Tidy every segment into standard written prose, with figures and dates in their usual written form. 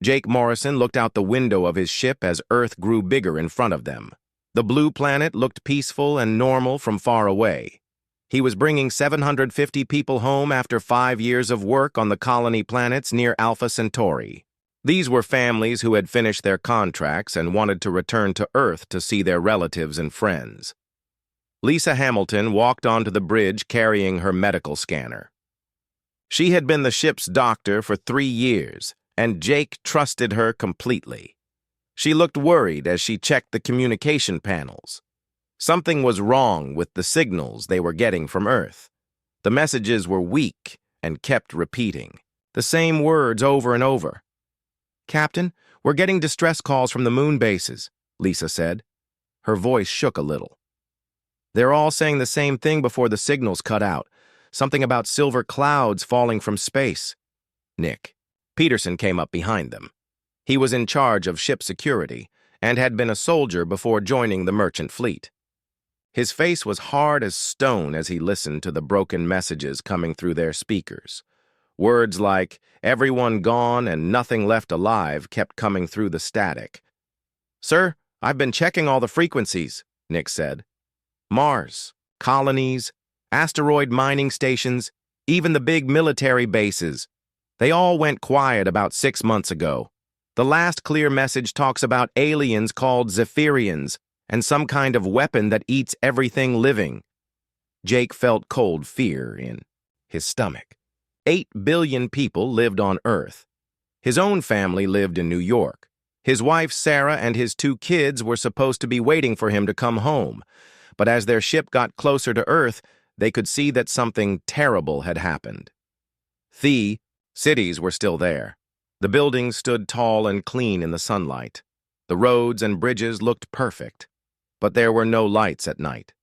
Jake Morrison looked out the window of his ship as Earth grew bigger in front of them. The blue planet looked peaceful and normal from far away. He was bringing 750 people home after 5 years of work on the colony planets near Alpha Centauri. These were families who had finished their contracts and wanted to return to Earth to see their relatives and friends. Lisa Hamilton walked onto the bridge carrying her medical scanner. She had been the ship's doctor for 3 years, and Jake trusted her completely. She looked worried as she checked the communication panels. Something was wrong with the signals they were getting from Earth. The messages were weak and kept repeating, the same words over and over. "Captain, we're getting distress calls from the moon bases," Lisa said. Her voice shook a little. "They're all saying the same thing before the signals cut out. Something about silver clouds falling from space." Nick Peterson came up behind them. He was in charge of ship security and had been a soldier before joining the merchant fleet. His face was hard as stone as he listened to the broken messages coming through their speakers. Words like, "everyone gone and nothing left alive," kept coming through the static. "Sir, I've been checking all the frequencies," Nick said. "Mars, colonies, asteroid mining stations, even the big military bases. They all went quiet about 6 months ago. The last clear message talks about aliens called Zephyrians and some kind of weapon that eats everything living." Jake felt cold fear in his stomach. 8 billion people lived on Earth. His own family lived in New York. His wife, Sarah, and his 2 kids were supposed to be waiting for him to come home. But as their ship got closer to Earth, they could see that something terrible had happened. The cities were still there. The buildings stood tall and clean in the sunlight. The roads and bridges looked perfect. But there were no lights at night.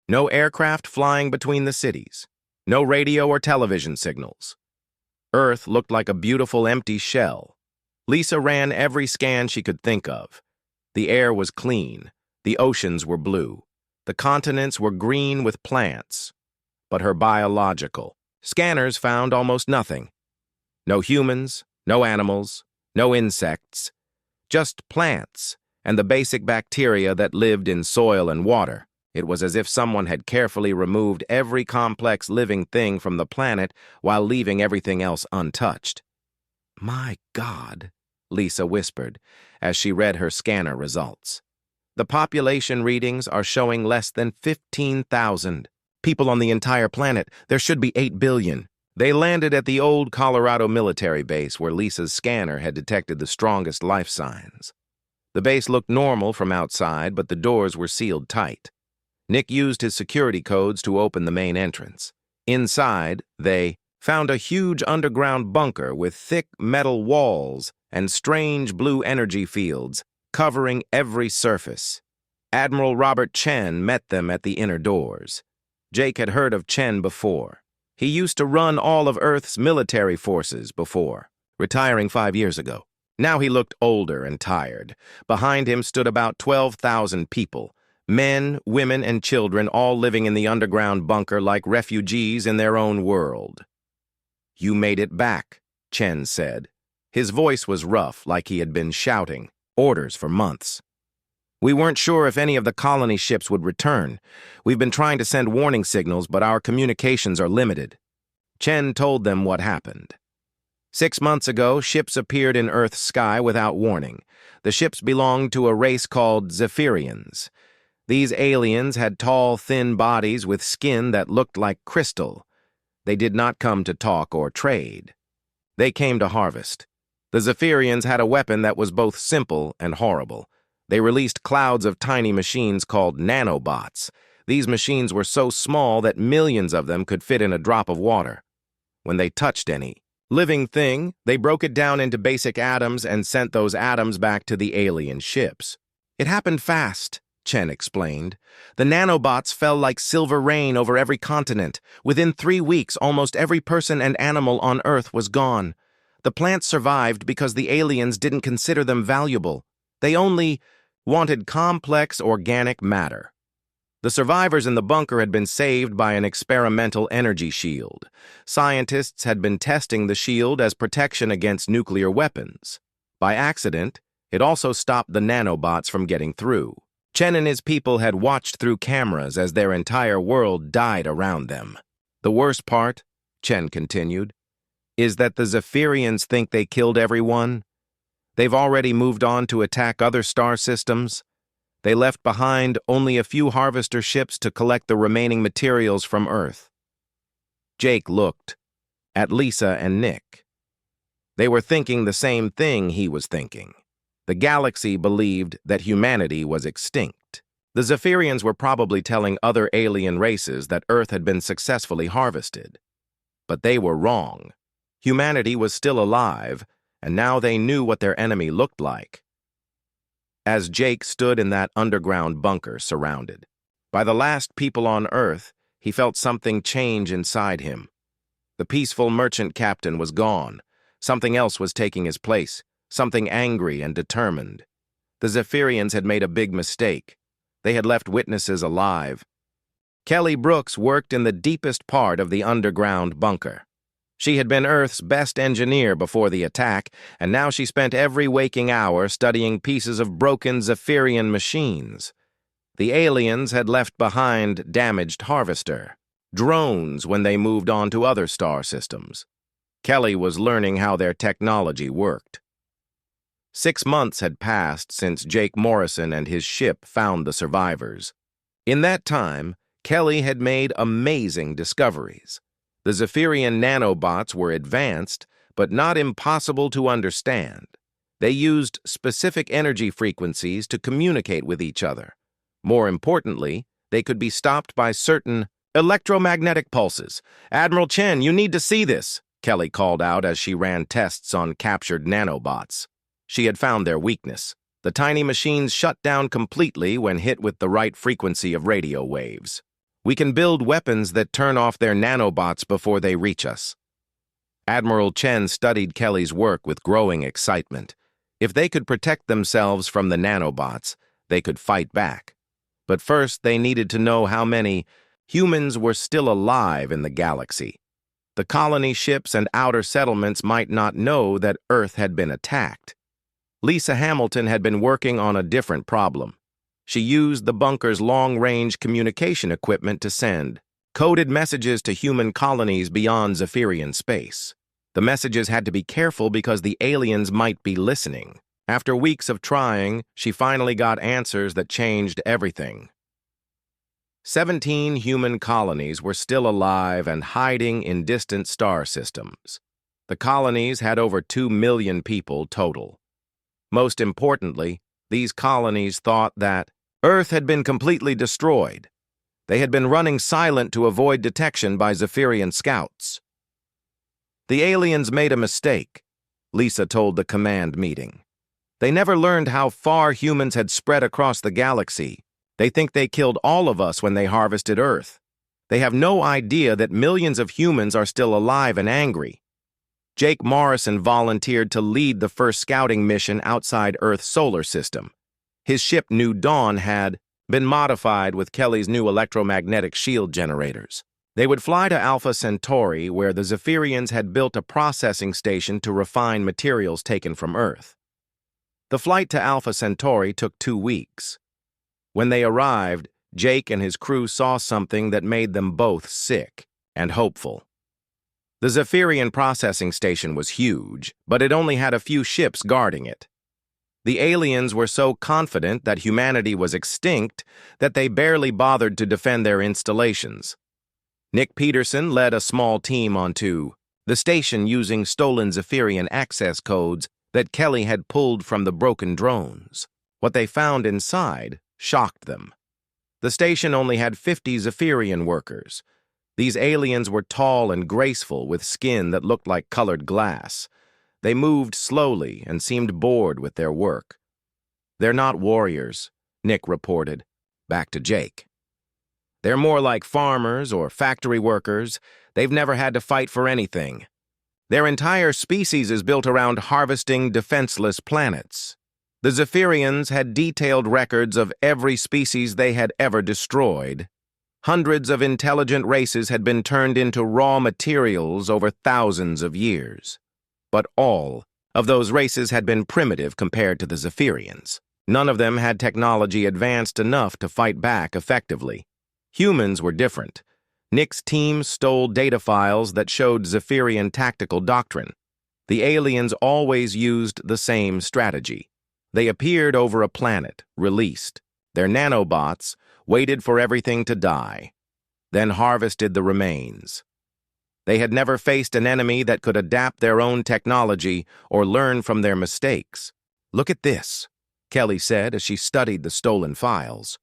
No aircraft flying between the cities. No radio or television signals. Earth looked like a beautiful empty shell. Lisa ran every scan she could think of. The air was clean. The oceans were blue. The continents were green with plants. But her biological scanners found almost nothing. No humans, no animals, no insects. Just plants and the basic bacteria that lived in soil and water. It was as if someone had carefully removed every complex living thing from the planet while leaving everything else untouched. "My God," Lisa whispered as she read her scanner results. "The population readings are showing less than 15,000. People on the entire planet. There should be 8 billion. They landed at the old Colorado military base where Lisa's scanner had detected the strongest life signs. The base looked normal from outside, but the doors were sealed tight. Nick used his security codes to open the main entrance. Inside, they found a huge underground bunker with thick metal walls and strange blue energy fields covering every surface. Admiral Robert Chen met them at the inner doors. Jake had heard of Chen before. He used to run all of Earth's military forces before, retiring 5 years ago. Now he looked older and tired. Behind him stood about 12,000 people. Men, women, and children all living in the underground bunker like refugees in their own world. "You made it back," Chen said. His voice was rough, like he had been shouting orders for months. "We weren't sure if any of the colony ships would return. We've been trying to send warning signals, but our communications are limited." Chen told them what happened. 6 months ago, ships appeared in Earth's sky without warning. The ships belonged to a race called Zephyrians. These aliens had tall, thin bodies with skin that looked like crystal. They did not come to talk or trade. They came to harvest. The Zephyrians had a weapon that was both simple and horrible. They released clouds of tiny machines called nanobots. These machines were so small that millions of them could fit in a drop of water. When they touched any living thing, they broke it down into basic atoms and sent those atoms back to the alien ships. "It happened fast," Chen explained. "The nanobots fell like silver rain over every continent. Within 3 weeks, almost every person and animal on Earth was gone. The plants survived because the aliens didn't consider them valuable. They only wanted complex organic matter. The survivors in the bunker had been saved by an experimental energy shield. Scientists had been testing the shield as protection against nuclear weapons. By accident, it also stopped the nanobots from getting through. Chen and his people had watched through cameras as their entire world died around them. The worst part, Chen continued, is that the Zephyrians think they killed everyone. They've already moved on to attack other star systems. They left behind only a few harvester ships to collect the remaining materials from Earth. Jake looked at Lisa and Nick. They were thinking the same thing he was thinking. The galaxy believed that humanity was extinct. The Zephyrians were probably telling other alien races that Earth had been successfully harvested. But they were wrong. Humanity was still alive, and now they knew what their enemy looked like. As Jake stood in that underground bunker surrounded by the last people on Earth, he felt something change inside him. The peaceful merchant captain was gone. Something else was taking his place, something angry and determined. The Zephyrians had made a big mistake. They had left witnesses alive. Kelly Brooks worked in the deepest part of the underground bunker. She had been Earth's best engineer before the attack, and now she spent every waking hour studying pieces of broken Zephyrian machines. The aliens had left behind damaged harvester drones when they moved on to other star systems. Kelly was learning how their technology worked. 6 months had passed since Jake Morrison and his ship found the survivors. In that time, Kelly had made amazing discoveries. The Zephyrian nanobots were advanced, but not impossible to understand. They used specific energy frequencies to communicate with each other. More importantly, they could be stopped by certain electromagnetic pulses. "Admiral Chen, you need to see this," Kelly called out as she ran tests on captured nanobots. She had found their weakness. The tiny machines shut down completely when hit with the right frequency of radio waves. "We can build weapons that turn off their nanobots before they reach us." Admiral Chen studied Kelly's work with growing excitement. If they could protect themselves from the nanobots, they could fight back. But first, they needed to know how many humans were still alive in the galaxy. The colony ships and outer settlements might not know that Earth had been attacked. Lisa Hamilton had been working on a different problem. She used the bunker's long-range communication equipment to send coded messages to human colonies beyond Zephyrian space. The messages had to be careful because the aliens might be listening. After weeks of trying, she finally got answers that changed everything. 17 human colonies were still alive and hiding in distant star systems. The colonies had over 2 million people total. Most importantly, these colonies thought that Earth had been completely destroyed. They had been running silent to avoid detection by Zephyrian scouts. "The aliens made a mistake," Lisa told the command meeting. "They never learned how far humans had spread across the galaxy. They think they killed all of us when they harvested Earth. They have no idea that millions of humans are still alive and angry." Jake Morrison volunteered to lead the first scouting mission outside Earth's solar system. His ship New Dawn had been modified with Kelly's new electromagnetic shield generators. They would fly to Alpha Centauri, where the Zephyrians had built a processing station to refine materials taken from Earth. The flight to Alpha Centauri took 2 weeks. When they arrived, Jake and his crew saw something that made them both sick and hopeful. The Zephyrian processing station was huge, but it only had a few ships guarding it. The aliens were so confident that humanity was extinct that they barely bothered to defend their installations. Nick Peterson led a small team onto the station using stolen Zephyrian access codes that Kelly had pulled from the broken drones. What they found inside shocked them. The station only had 50 Zephyrian workers. These aliens were tall and graceful with skin that looked like colored glass. They moved slowly and seemed bored with their work. "They're not warriors," Nick reported, back to Jake. "They're more like farmers or factory workers. They've never had to fight for anything. Their entire species is built around harvesting defenseless planets. The Zephyrians had detailed records of every species they had ever destroyed. Hundreds of intelligent races had been turned into raw materials over thousands of years. But all of those races had been primitive compared to the Zephyrians. None of them had technology advanced enough to fight back effectively. Humans were different. Nick's team stole data files that showed Zephyrian tactical doctrine. The aliens always used the same strategy. They appeared over a planet, released. Their nanobots waited for everything to die, then harvested the remains. They had never faced an enemy that could adapt their own technology or learn from their mistakes. "Look at this," Kelly said as she studied the stolen files.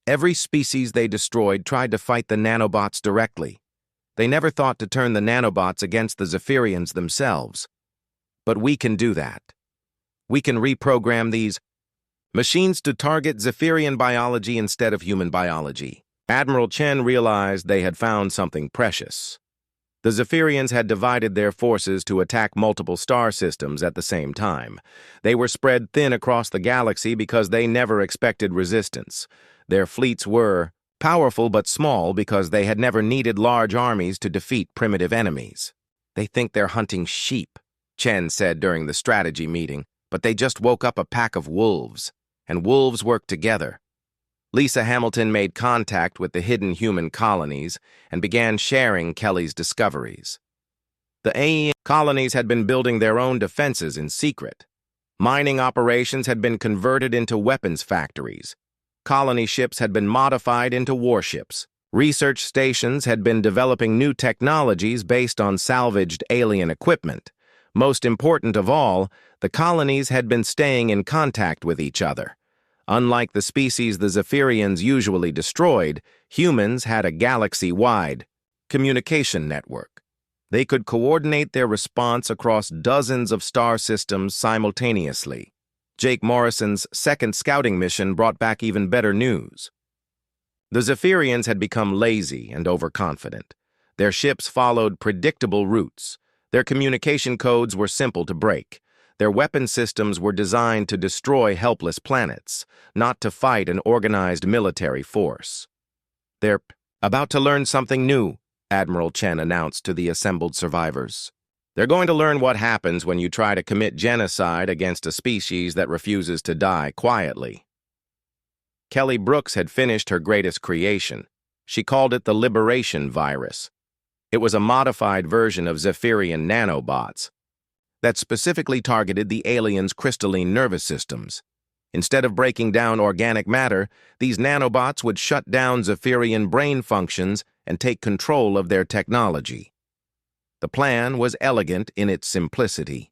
Every species they destroyed tried to fight the nanobots directly. They never thought to turn the nanobots against the Zephyrians themselves. But we can do that. We can reprogram these machines to target Zephyrian biology instead of human biology. Admiral Chen realized they had found something precious. The Zephyrians had divided their forces to attack multiple star systems at the same time. They were spread thin across the galaxy because they never expected resistance. Their fleets were powerful but small because they had never needed large armies to defeat primitive enemies. "They think they're hunting sheep," Chen said during the strategy meeting, "but they just woke up a pack of wolves, and wolves work together." Lisa Hamilton made contact with the hidden human colonies and began sharing Kelly's discoveries. The AE colonies had been building their own defenses in secret. Mining operations had been converted into weapons factories. Colony ships had been modified into warships. Research stations had been developing new technologies based on salvaged alien equipment. Most important of all, the colonies had been staying in contact with each other. Unlike the species the Zephyrians usually destroyed, humans had a galaxy-wide communication network. They could coordinate their response across dozens of star systems simultaneously. Jake Morrison's second scouting mission brought back even better news. The Zephyrians had become lazy and overconfident. Their ships followed predictable routes. Their communication codes were simple to break. Their weapon systems were designed to destroy helpless planets, not to fight an organized military force. "They're about to learn something new," Admiral Chen announced to the assembled survivors. "They're going to learn what happens when you try to commit genocide against a species that refuses to die quietly." Kelly Brooks had finished her greatest creation. She called it the Liberation Virus. It was a modified version of Zephyrian nanobots that specifically targeted the aliens' crystalline nervous systems. Instead of breaking down organic matter, these nanobots would shut down Zephyrian brain functions and take control of their technology. The plan was elegant in its simplicity.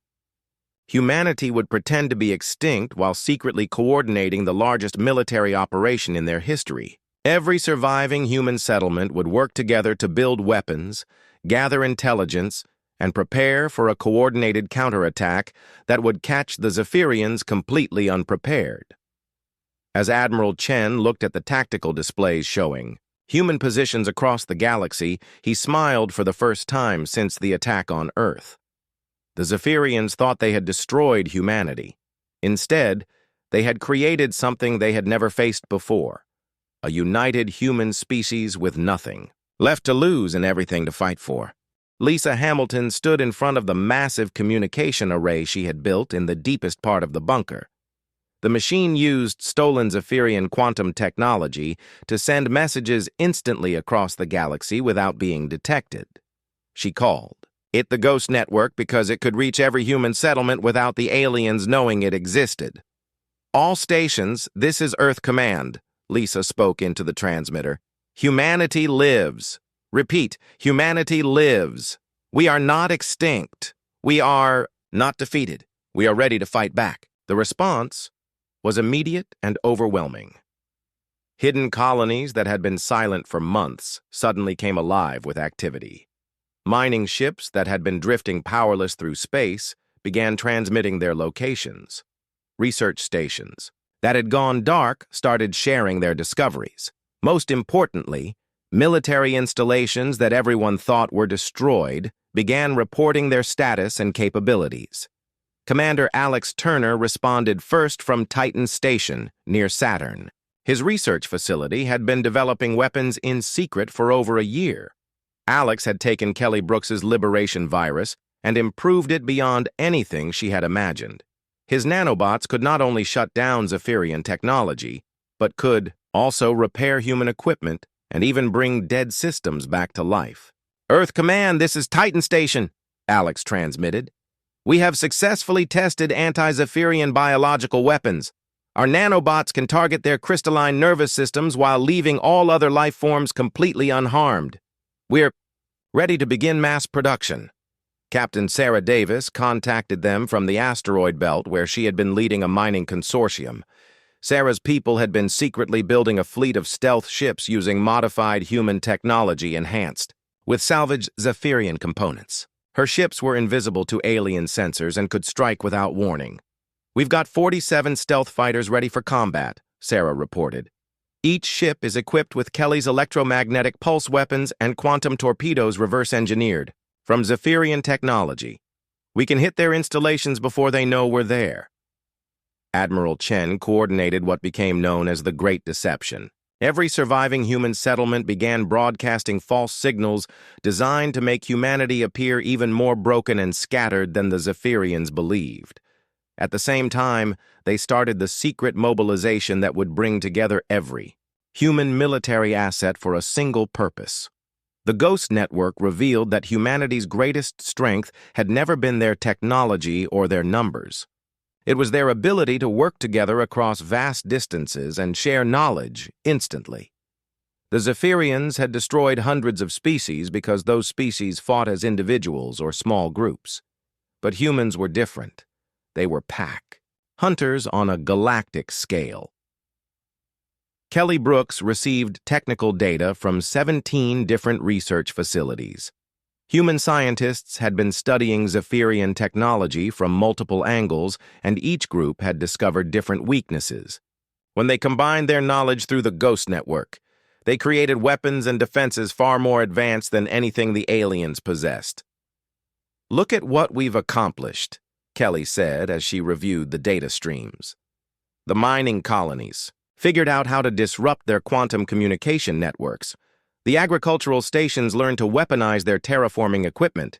Humanity would pretend to be extinct while secretly coordinating the largest military operation in their history. Every surviving human settlement would work together to build weapons, gather intelligence, and prepare for a coordinated counterattack that would catch the Zephyrians completely unprepared. As Admiral Chen looked at the tactical displays showing human positions across the galaxy, he smiled for the first time since the attack on Earth. The Zephyrians thought they had destroyed humanity. Instead, they had created something they had never faced before, a united human species with nothing left to lose and everything to fight for. Lisa Hamilton stood in front of the massive communication array she had built in the deepest part of the bunker. The machine used stolen Zephyrian quantum technology to send messages instantly across the galaxy without being detected. She called it the Ghost Network because it could reach every human settlement without the aliens knowing it existed. "All stations, this is Earth Command," Lisa spoke into the transmitter. "Humanity lives. Repeat, humanity lives. We are not extinct. We are not defeated. We are ready to fight back." The response was immediate and overwhelming. Hidden colonies that had been silent for months suddenly came alive with activity. Mining ships that had been drifting powerless through space began transmitting their locations. Research stations that had gone dark started sharing their discoveries. Most importantly, military installations that everyone thought were destroyed began reporting their status and capabilities. Commander Alex Turner responded first from Titan Station near Saturn. His research facility had been developing weapons in secret for over a year. Alex had taken Kelly Brooks's Liberation Virus and improved it beyond anything she had imagined. His nanobots could not only shut down Zephyrian technology, but could also repair human equipment and even bring dead systems back to life. "Earth Command, this is Titan Station," Alex transmitted. "We have successfully tested anti-Zephyrian biological weapons. Our nanobots can target their crystalline nervous systems while leaving all other life forms completely unharmed. We're ready to begin mass production." Captain Sarah Davis contacted them from the asteroid belt where she had been leading a mining consortium. Sarah's people had been secretly building a fleet of stealth ships using modified human technology enhanced with salvaged Zephyrian components. Her ships were invisible to alien sensors and could strike without warning. "We've got 47 stealth fighters ready for combat," Sarah reported. "Each ship is equipped with Kelly's electromagnetic pulse weapons and quantum torpedoes reverse-engineered from Zephyrian technology. We can hit their installations before they know we're there." Admiral Chen coordinated what became known as the Great Deception. Every surviving human settlement began broadcasting false signals designed to make humanity appear even more broken and scattered than the Zephyrians believed. At the same time, they started the secret mobilization that would bring together every human military asset for a single purpose. The Ghost Network revealed that humanity's greatest strength had never been their technology or their numbers. It was their ability to work together across vast distances and share knowledge instantly. The Zephyrians had destroyed hundreds of species because those species fought as individuals or small groups. But humans were different. They were pack, hunters on a galactic scale. Kelly Brooks received technical data from 17 different research facilities. Human scientists had been studying Zephyrian technology from multiple angles, and each group had discovered different weaknesses. When they combined their knowledge through the Ghost Network, they created weapons and defenses far more advanced than anything the aliens possessed. "Look at what we've accomplished," Kelly said as she reviewed the data streams. "The mining colonies figured out how to disrupt their quantum communication networks. The agricultural stations learned to weaponize their terraforming equipment.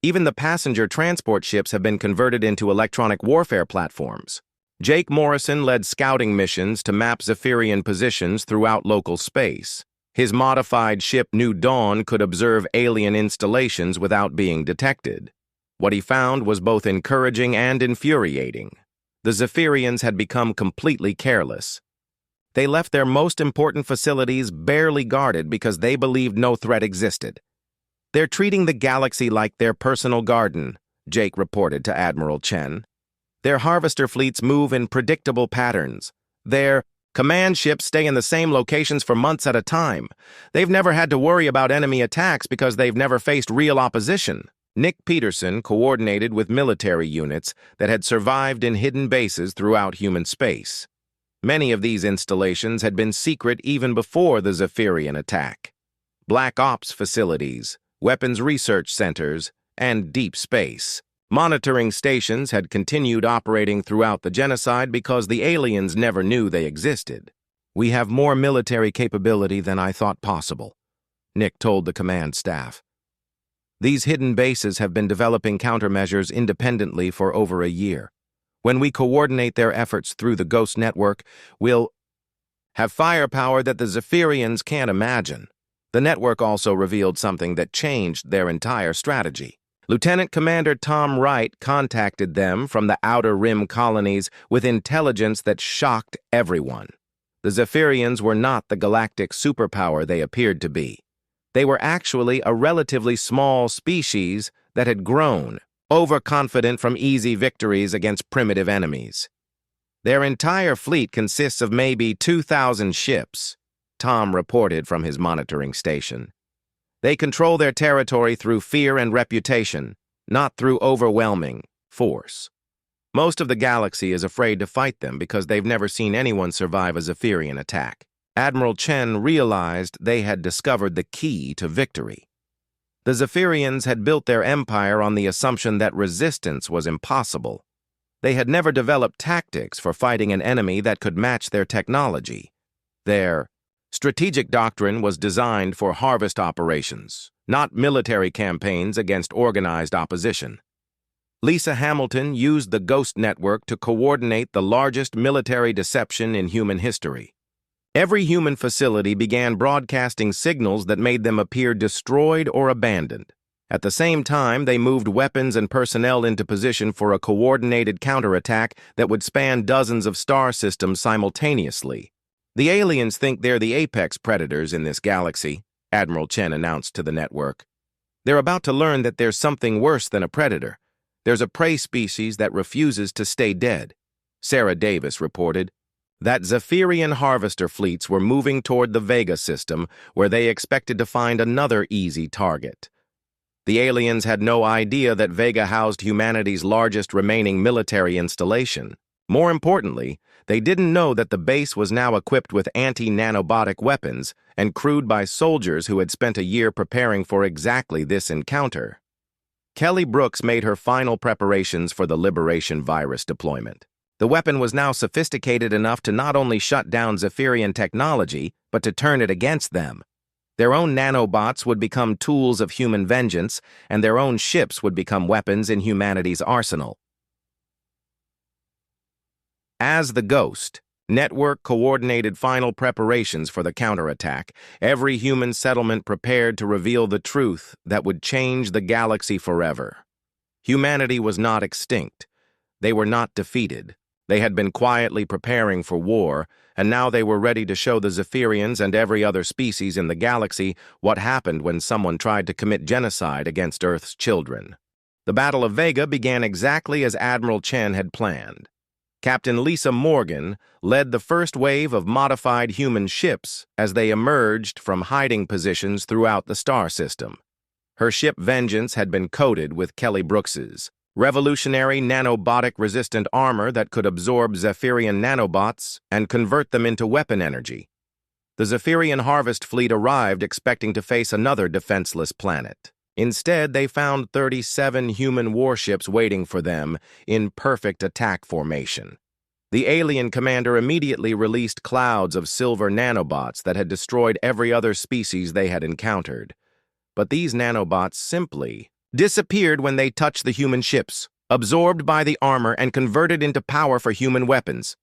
Even the passenger transport ships have been converted into electronic warfare platforms. Jake Morrison led scouting missions to map Zephyrian positions throughout local space. His modified ship New Dawn could observe alien installations without being detected. What he found was both encouraging and infuriating. The Zephyrians had become completely careless. They left their most important facilities barely guarded because they believed no threat existed. "They're treating the galaxy like their personal garden," Jake reported to Admiral Chen. "Their harvester fleets move in predictable patterns. Their command ships stay in the same locations for months at a time. They've never had to worry about enemy attacks because they've never faced real opposition." Nick Peterson coordinated with military units that had survived in hidden bases throughout human space. Many of these installations had been secret even before the Zephyrian attack. Black Ops facilities, weapons research centers, and deep space. Monitoring stations had continued operating throughout the genocide because the aliens never knew they existed. "We have more military capability than I thought possible," Nick told the command staff. "These hidden bases have been developing countermeasures independently for over a year. When we coordinate their efforts through the Ghost Network, we'll have firepower that the Zephyrians can't imagine." The network also revealed something that changed their entire strategy. Lieutenant Commander Tom Wright contacted them from the Outer Rim colonies with intelligence that shocked everyone. The Zephyrians were not the galactic superpower they appeared to be. They were actually a relatively small species that had grown, overconfident from easy victories against primitive enemies. "Their entire fleet consists of maybe 2,000 ships," Tom reported from his monitoring station. "They control their territory through fear and reputation, not through overwhelming force. Most of the galaxy is afraid to fight them because they've never seen anyone survive a Zephyrian attack." Admiral Chen realized they had discovered the key to victory. The Zephyrians had built their empire on the assumption that resistance was impossible. They had never developed tactics for fighting an enemy that could match their technology. Their strategic doctrine was designed for harvest operations, not military campaigns against organized opposition. Lisa Hamilton used the Ghost Network to coordinate the largest military deception in human history. Every human facility began broadcasting signals that made them appear destroyed or abandoned. At the same time, they moved weapons and personnel into position for a coordinated counterattack that would span dozens of star systems simultaneously. "The aliens think they're the apex predators in this galaxy," Admiral Chen announced to the network. "They're about to learn that there's something worse than a predator. There's a prey species that refuses to stay dead." Sarah Davis reported that Zephyrian harvester fleets were moving toward the Vega system, where they expected to find another easy target. The aliens had no idea that Vega housed humanity's largest remaining military installation. More importantly, they didn't know that the base was now equipped with anti-nanobotic weapons and crewed by soldiers who had spent a year preparing for exactly this encounter. Kelly Brooks made her final preparations for the Liberation virus deployment. The weapon was now sophisticated enough to not only shut down Zephyrian technology, but to turn it against them. Their own nanobots would become tools of human vengeance, and their own ships would become weapons in humanity's arsenal. As the Ghost Network coordinated final preparations for the counterattack, every human settlement prepared to reveal the truth that would change the galaxy forever. Humanity was not extinct. They were not defeated. They had been quietly preparing for war, and now they were ready to show the Zephyrians and every other species in the galaxy what happened when someone tried to commit genocide against Earth's children. The Battle of Vega began exactly as Admiral Chen had planned. Captain Lisa Morgan led the first wave of modified human ships as they emerged from hiding positions throughout the star system. Her ship Vengeance had been coated with Kelly Brooks's revolutionary nanobotic-resistant armor that could absorb Zephyrian nanobots and convert them into weapon energy. The Zephyrian harvest fleet arrived expecting to face another defenseless planet. Instead, they found 37 human warships waiting for them in perfect attack formation. The alien commander immediately released clouds of silver nanobots that had destroyed every other species they had encountered. But these nanobots simply disappeared when they touched the human ships, absorbed by the armor and converted into power for human weapons.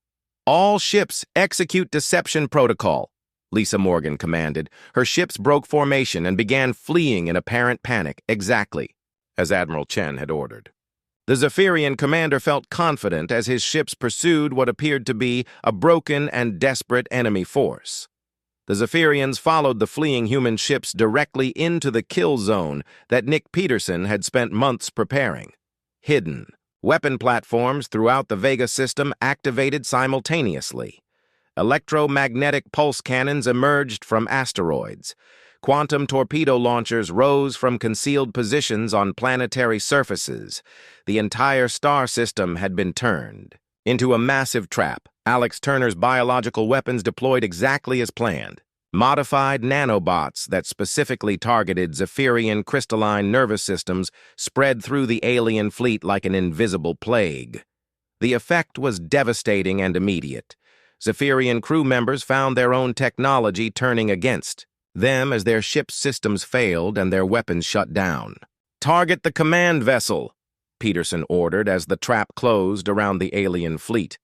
"All ships execute deception protocol," Lisa Morgan commanded. Her ships broke formation and began fleeing in apparent panic, exactly as Admiral Chen had ordered. The Zephyrian commander felt confident as his ships pursued what appeared to be a broken and desperate enemy force. The Zephyrians followed the fleeing human ships directly into the kill zone that Nick Peterson had spent months preparing. Hidden weapon platforms throughout the Vega system activated simultaneously. Electromagnetic pulse cannons emerged from asteroids. Quantum torpedo launchers rose from concealed positions on planetary surfaces. The entire star system had been turned into a massive trap. Alex Turner's biological weapons deployed exactly as planned. Modified nanobots that specifically targeted Zephyrian crystalline nervous systems spread through the alien fleet like an invisible plague. The effect was devastating and immediate. Zephyrian crew members found their own technology turning against them as their ship's systems failed and their weapons shut down. "Target the command vessel," Peterson ordered as the trap closed around the alien fleet.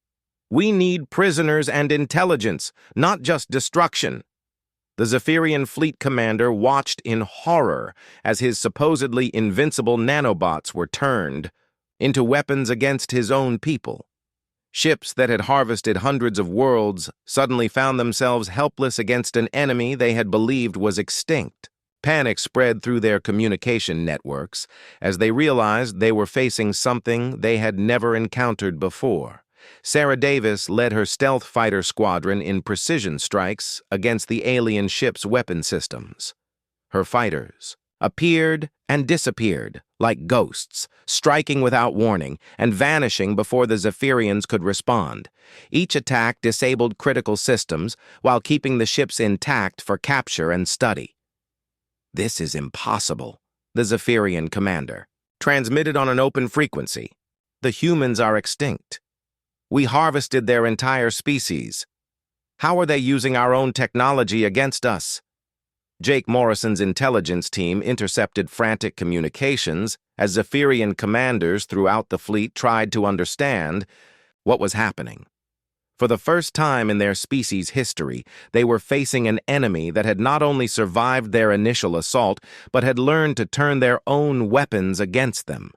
"We need prisoners and intelligence, not just destruction." The Zephyrian fleet commander watched in horror as his supposedly invincible nanobots were turned into weapons against his own people. Ships that had harvested hundreds of worlds suddenly found themselves helpless against an enemy they had believed was extinct. Panic spread through their communication networks as they realized they were facing something they had never encountered before. Sarah Davis led her stealth fighter squadron in precision strikes against the alien ship's weapon systems. Her fighters appeared and disappeared like ghosts, striking without warning and vanishing before the Zephyrians could respond. Each attack disabled critical systems while keeping the ships intact for capture and study. "This is impossible," the Zephyrian commander transmitted on an open frequency. "The humans are extinct. We harvested their entire species. How are they using our own technology against us?" Jake Morrison's intelligence team intercepted frantic communications as Zephyrian commanders throughout the fleet tried to understand what was happening. For the first time in their species' history, they were facing an enemy that had not only survived their initial assault, but had learned to turn their own weapons against them.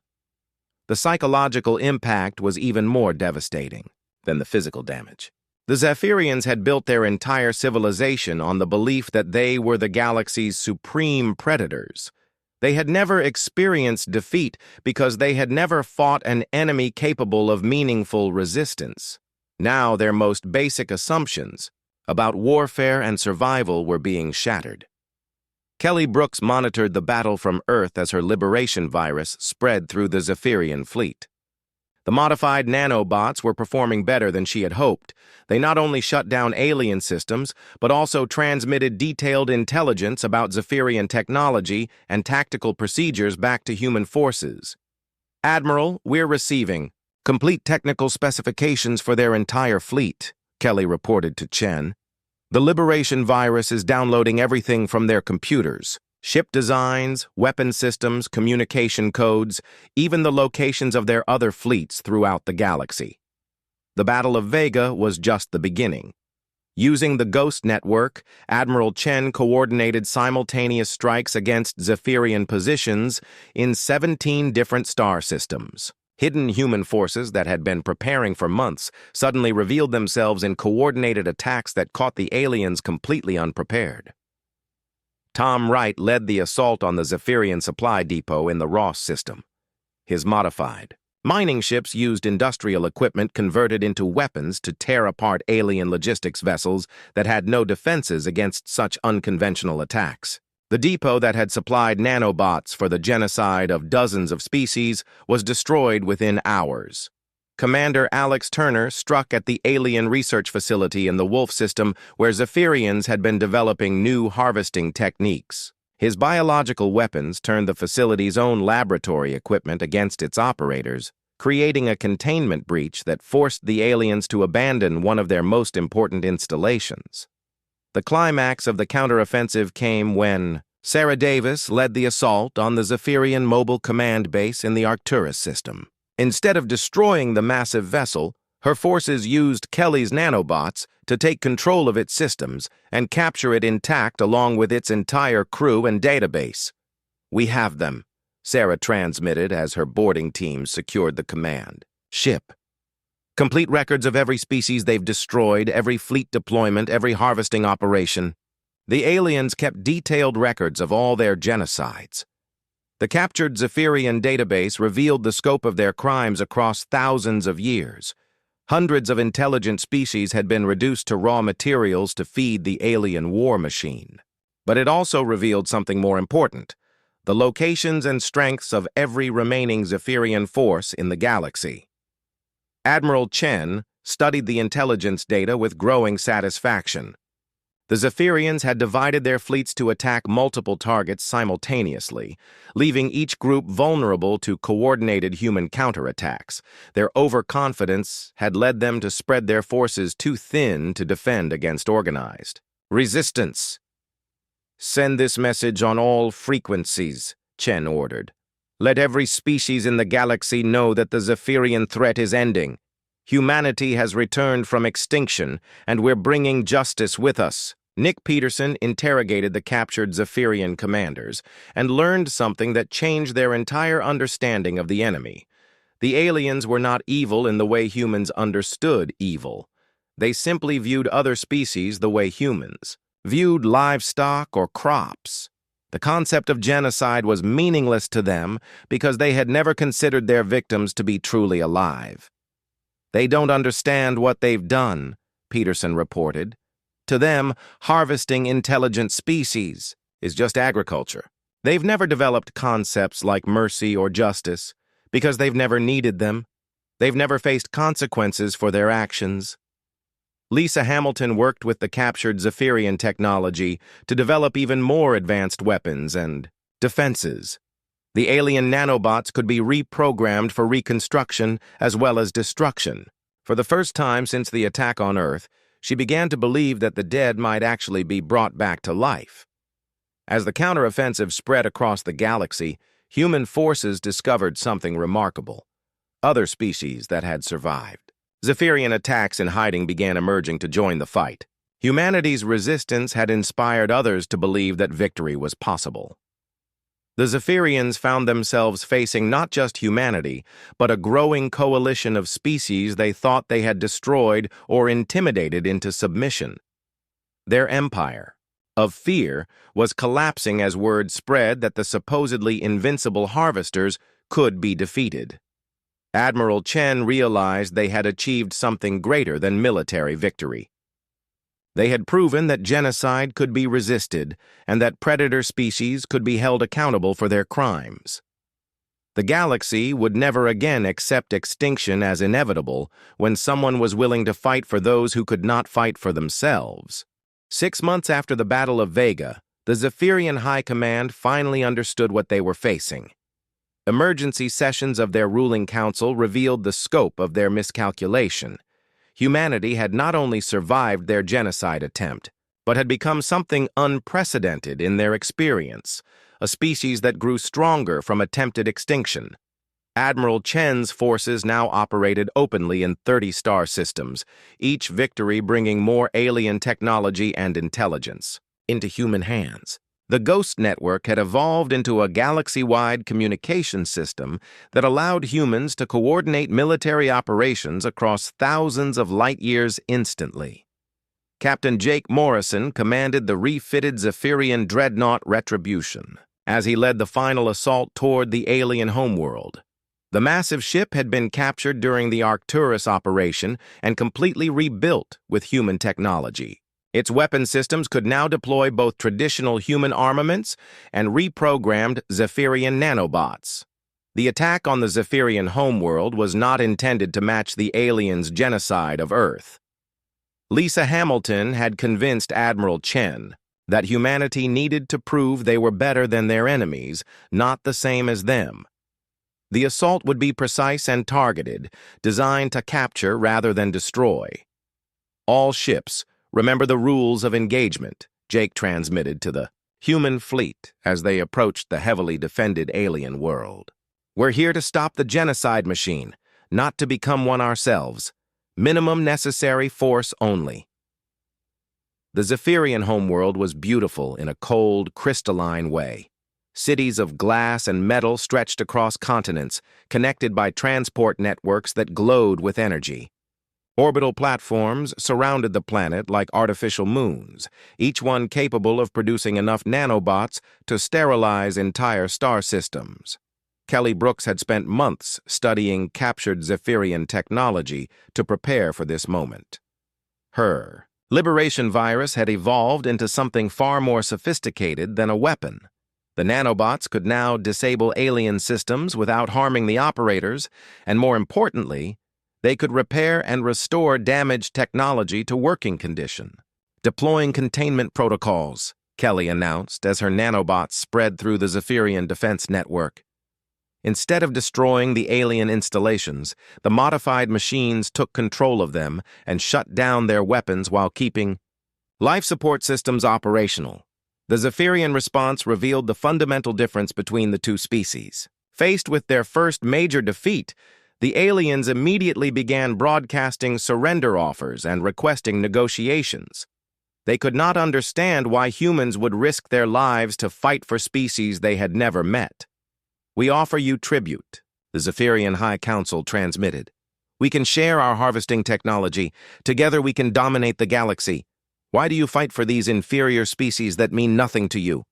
The psychological impact was even more devastating than the physical damage. The Zephyrians had built their entire civilization on the belief that they were the galaxy's supreme predators. They had never experienced defeat because they had never fought an enemy capable of meaningful resistance. Now their most basic assumptions about warfare and survival were being shattered. Kelly Brooks monitored the battle from Earth as her liberation virus spread through the Zephyrian fleet. The modified nanobots were performing better than she had hoped. They not only shut down alien systems, but also transmitted detailed intelligence about Zephyrian technology and tactical procedures back to human forces. "Admiral, we're receiving complete technical specifications for their entire fleet," Kelly reported to Chen. "The Liberation virus is downloading everything from their computers. Ship designs, weapon systems, communication codes, even the locations of their other fleets throughout the galaxy." The Battle of Vega was just the beginning. Using the Ghost Network, Admiral Chen coordinated simultaneous strikes against Zephyrian positions in 17 different star systems. Hidden human forces that had been preparing for months suddenly revealed themselves in coordinated attacks that caught the aliens completely unprepared. Tom Wright led the assault on the Zephyrian supply depot in the Ross system. His modified mining ships used industrial equipment converted into weapons to tear apart alien logistics vessels that had no defenses against such unconventional attacks. The depot that had supplied nanobots for the genocide of dozens of species was destroyed within hours. Commander Alex Turner struck at the alien research facility in the Wolf system where Zephyrians had been developing new harvesting techniques. His biological weapons turned the facility's own laboratory equipment against its operators, creating a containment breach that forced the aliens to abandon one of their most important installations. The climax of the counteroffensive came when Sarah Davis led the assault on the Zephyrian mobile command base in the Arcturus system. Instead of destroying the massive vessel, her forces used Kelly's nanobots to take control of its systems and capture it intact along with its entire crew and database. "We have them," Sarah transmitted as her boarding team secured the command ship. "Complete records of every species they've destroyed, every fleet deployment, every harvesting operation." The aliens kept detailed records of all their genocides. The captured Zephyrian database revealed the scope of their crimes across thousands of years. Hundreds of intelligent species had been reduced to raw materials to feed the alien war machine. But it also revealed something more important: the locations and strengths of every remaining Zephyrian force in the galaxy. Admiral Chen studied the intelligence data with growing satisfaction. The Zephyrians had divided their fleets to attack multiple targets simultaneously, leaving each group vulnerable to coordinated human counterattacks. Their overconfidence had led them to spread their forces too thin to defend against organized resistance. "Send this message on all frequencies," Chen ordered. "Let every species in the galaxy know that the Zephyrian threat is ending. Humanity has returned from extinction, and we're bringing justice with us." Nick Peterson interrogated the captured Zephyrian commanders and learned something that changed their entire understanding of the enemy. The aliens were not evil in the way humans understood evil. They simply viewed other species the way humans viewed livestock or crops. The concept of genocide was meaningless to them because they had never considered their victims to be truly alive. "They don't understand what they've done," Peterson reported. "To them, harvesting intelligent species is just agriculture. They've never developed concepts like mercy or justice because they've never needed them. They've never faced consequences for their actions." Lisa Hamilton worked with the captured Zephyrian technology to develop even more advanced weapons and defenses. The alien nanobots could be reprogrammed for reconstruction as well as destruction. For the first time since the attack on Earth, she began to believe that the dead might actually be brought back to life. As the counteroffensive spread across the galaxy, human forces discovered something remarkable: other species that had survived. Zephyrian attacks in hiding began emerging to join the fight. Humanity's resistance had inspired others to believe that victory was possible. The Zephyrians found themselves facing not just humanity, but a growing coalition of species they thought they had destroyed or intimidated into submission. Their empire of fear was collapsing as word spread that the supposedly invincible harvesters could be defeated. Admiral Chen realized they had achieved something greater than military victory. They had proven that genocide could be resisted and that predator species could be held accountable for their crimes. The galaxy would never again accept extinction as inevitable when someone was willing to fight for those who could not fight for themselves. 6 months after the Battle of Vega, the Zephyrian High Command finally understood what they were facing. Emergency sessions of their ruling council revealed the scope of their miscalculation. Humanity had not only survived their genocide attempt, but had become something unprecedented in their experience, a species that grew stronger from attempted extinction. Admiral Chen's forces now operated openly in 30 star systems, each victory bringing more alien technology and intelligence into human hands. The Ghost Network had evolved into a galaxy-wide communication system that allowed humans to coordinate military operations across thousands of light-years instantly. Captain Jake Morrison commanded the refitted Zephyrian dreadnought Retribution as he led the final assault toward the alien homeworld. The massive ship had been captured during the Arcturus operation and completely rebuilt with human technology. Its weapon systems could now deploy both traditional human armaments and reprogrammed Zephyrian nanobots. The attack on the Zephyrian homeworld was not intended to match the aliens' genocide of Earth. Lisa Hamilton had convinced Admiral Chen that humanity needed to prove they were better than their enemies, not the same as them. The assault would be precise and targeted, designed to capture rather than destroy. All ships, remember the rules of engagement, Jake transmitted to the human fleet as they approached the heavily defended alien world. We're here to stop the genocide machine, not to become one ourselves. Minimum necessary force only. The Zephyrian homeworld was beautiful in a cold, crystalline way. Cities of glass and metal stretched across continents, connected by transport networks that glowed with energy. Orbital platforms surrounded the planet like artificial moons, each one capable of producing enough nanobots to sterilize entire star systems. Kelly Brooks had spent months studying captured Zephyrian technology to prepare for this moment. Her Liberation virus had evolved into something far more sophisticated than a weapon. The nanobots could now disable alien systems without harming the operators, and more importantly, they could repair and restore damaged technology to working condition. Deploying containment protocols, Kelly announced as her nanobots spread through the Zephyrian defense network. Instead of destroying the alien installations, the modified machines took control of them and shut down their weapons while keeping life support systems operational. The Zephyrian response revealed the fundamental difference between the two species. Faced with their first major defeat, the aliens immediately began broadcasting surrender offers and requesting negotiations. They could not understand why humans would risk their lives to fight for species they had never met. "We offer you tribute," the Zephyrian High Council transmitted. "We can share our harvesting technology. Together we can dominate the galaxy. Why do you fight for these inferior species that mean nothing to you?"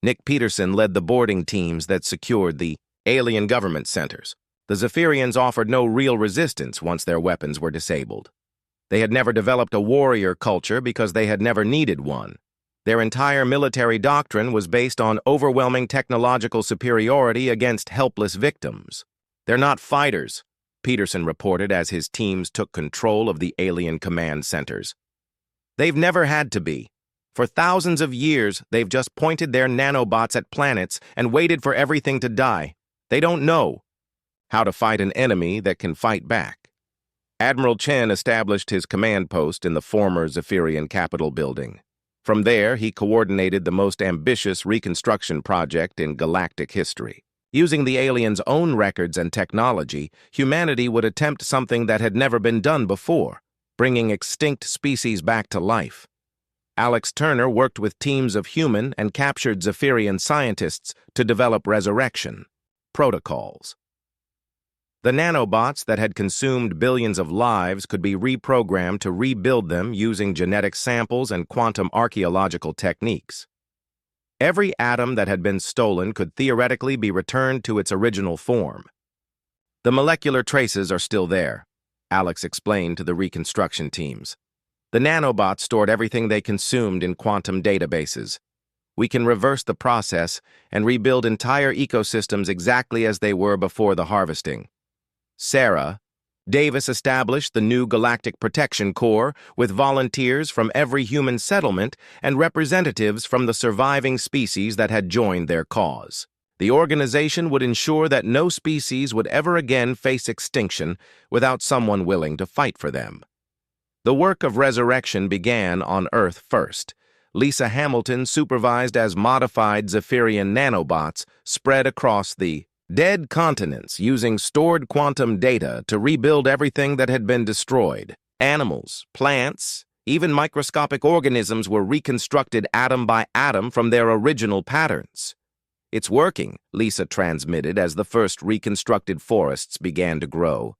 Nick Peterson led the boarding teams that secured the alien government centers. The Zephyrians offered no real resistance once their weapons were disabled. They had never developed a warrior culture because they had never needed one. Their entire military doctrine was based on overwhelming technological superiority against helpless victims. "They're not fighters," Peterson reported as his teams took control of the alien command centers. "They've never had to be. For thousands of years, they've just pointed their nanobots at planets and waited for everything to die. They don't know how to fight an enemy that can fight back." Admiral Chen established his command post in the former Zephyrian Capitol building. From there, he coordinated the most ambitious reconstruction project in galactic history. Using the aliens' own records and technology, humanity would attempt something that had never been done before, bringing extinct species back to life. Alex Turner worked with teams of human and captured Zephyrian scientists to develop resurrection protocols. The nanobots that had consumed billions of lives could be reprogrammed to rebuild them using genetic samples and quantum archaeological techniques. Every atom that had been stolen could theoretically be returned to its original form. The molecular traces are still there, Alex explained to the reconstruction teams. The nanobots stored everything they consumed in quantum databases. We can reverse the process and rebuild entire ecosystems exactly as they were before the harvesting. Sarah Davis established the new Galactic Protection Corps with volunteers from every human settlement and representatives from the surviving species that had joined their cause. The organization would ensure that no species would ever again face extinction without someone willing to fight for them. The work of resurrection began on Earth first. Lisa Hamilton supervised as modified Zephyrian nanobots spread across the dead continents using stored quantum data to rebuild everything that had been destroyed. Animals, plants, even microscopic organisms were reconstructed atom by atom from their original patterns. "It's working," Lisa transmitted as the first reconstructed forests began to grow.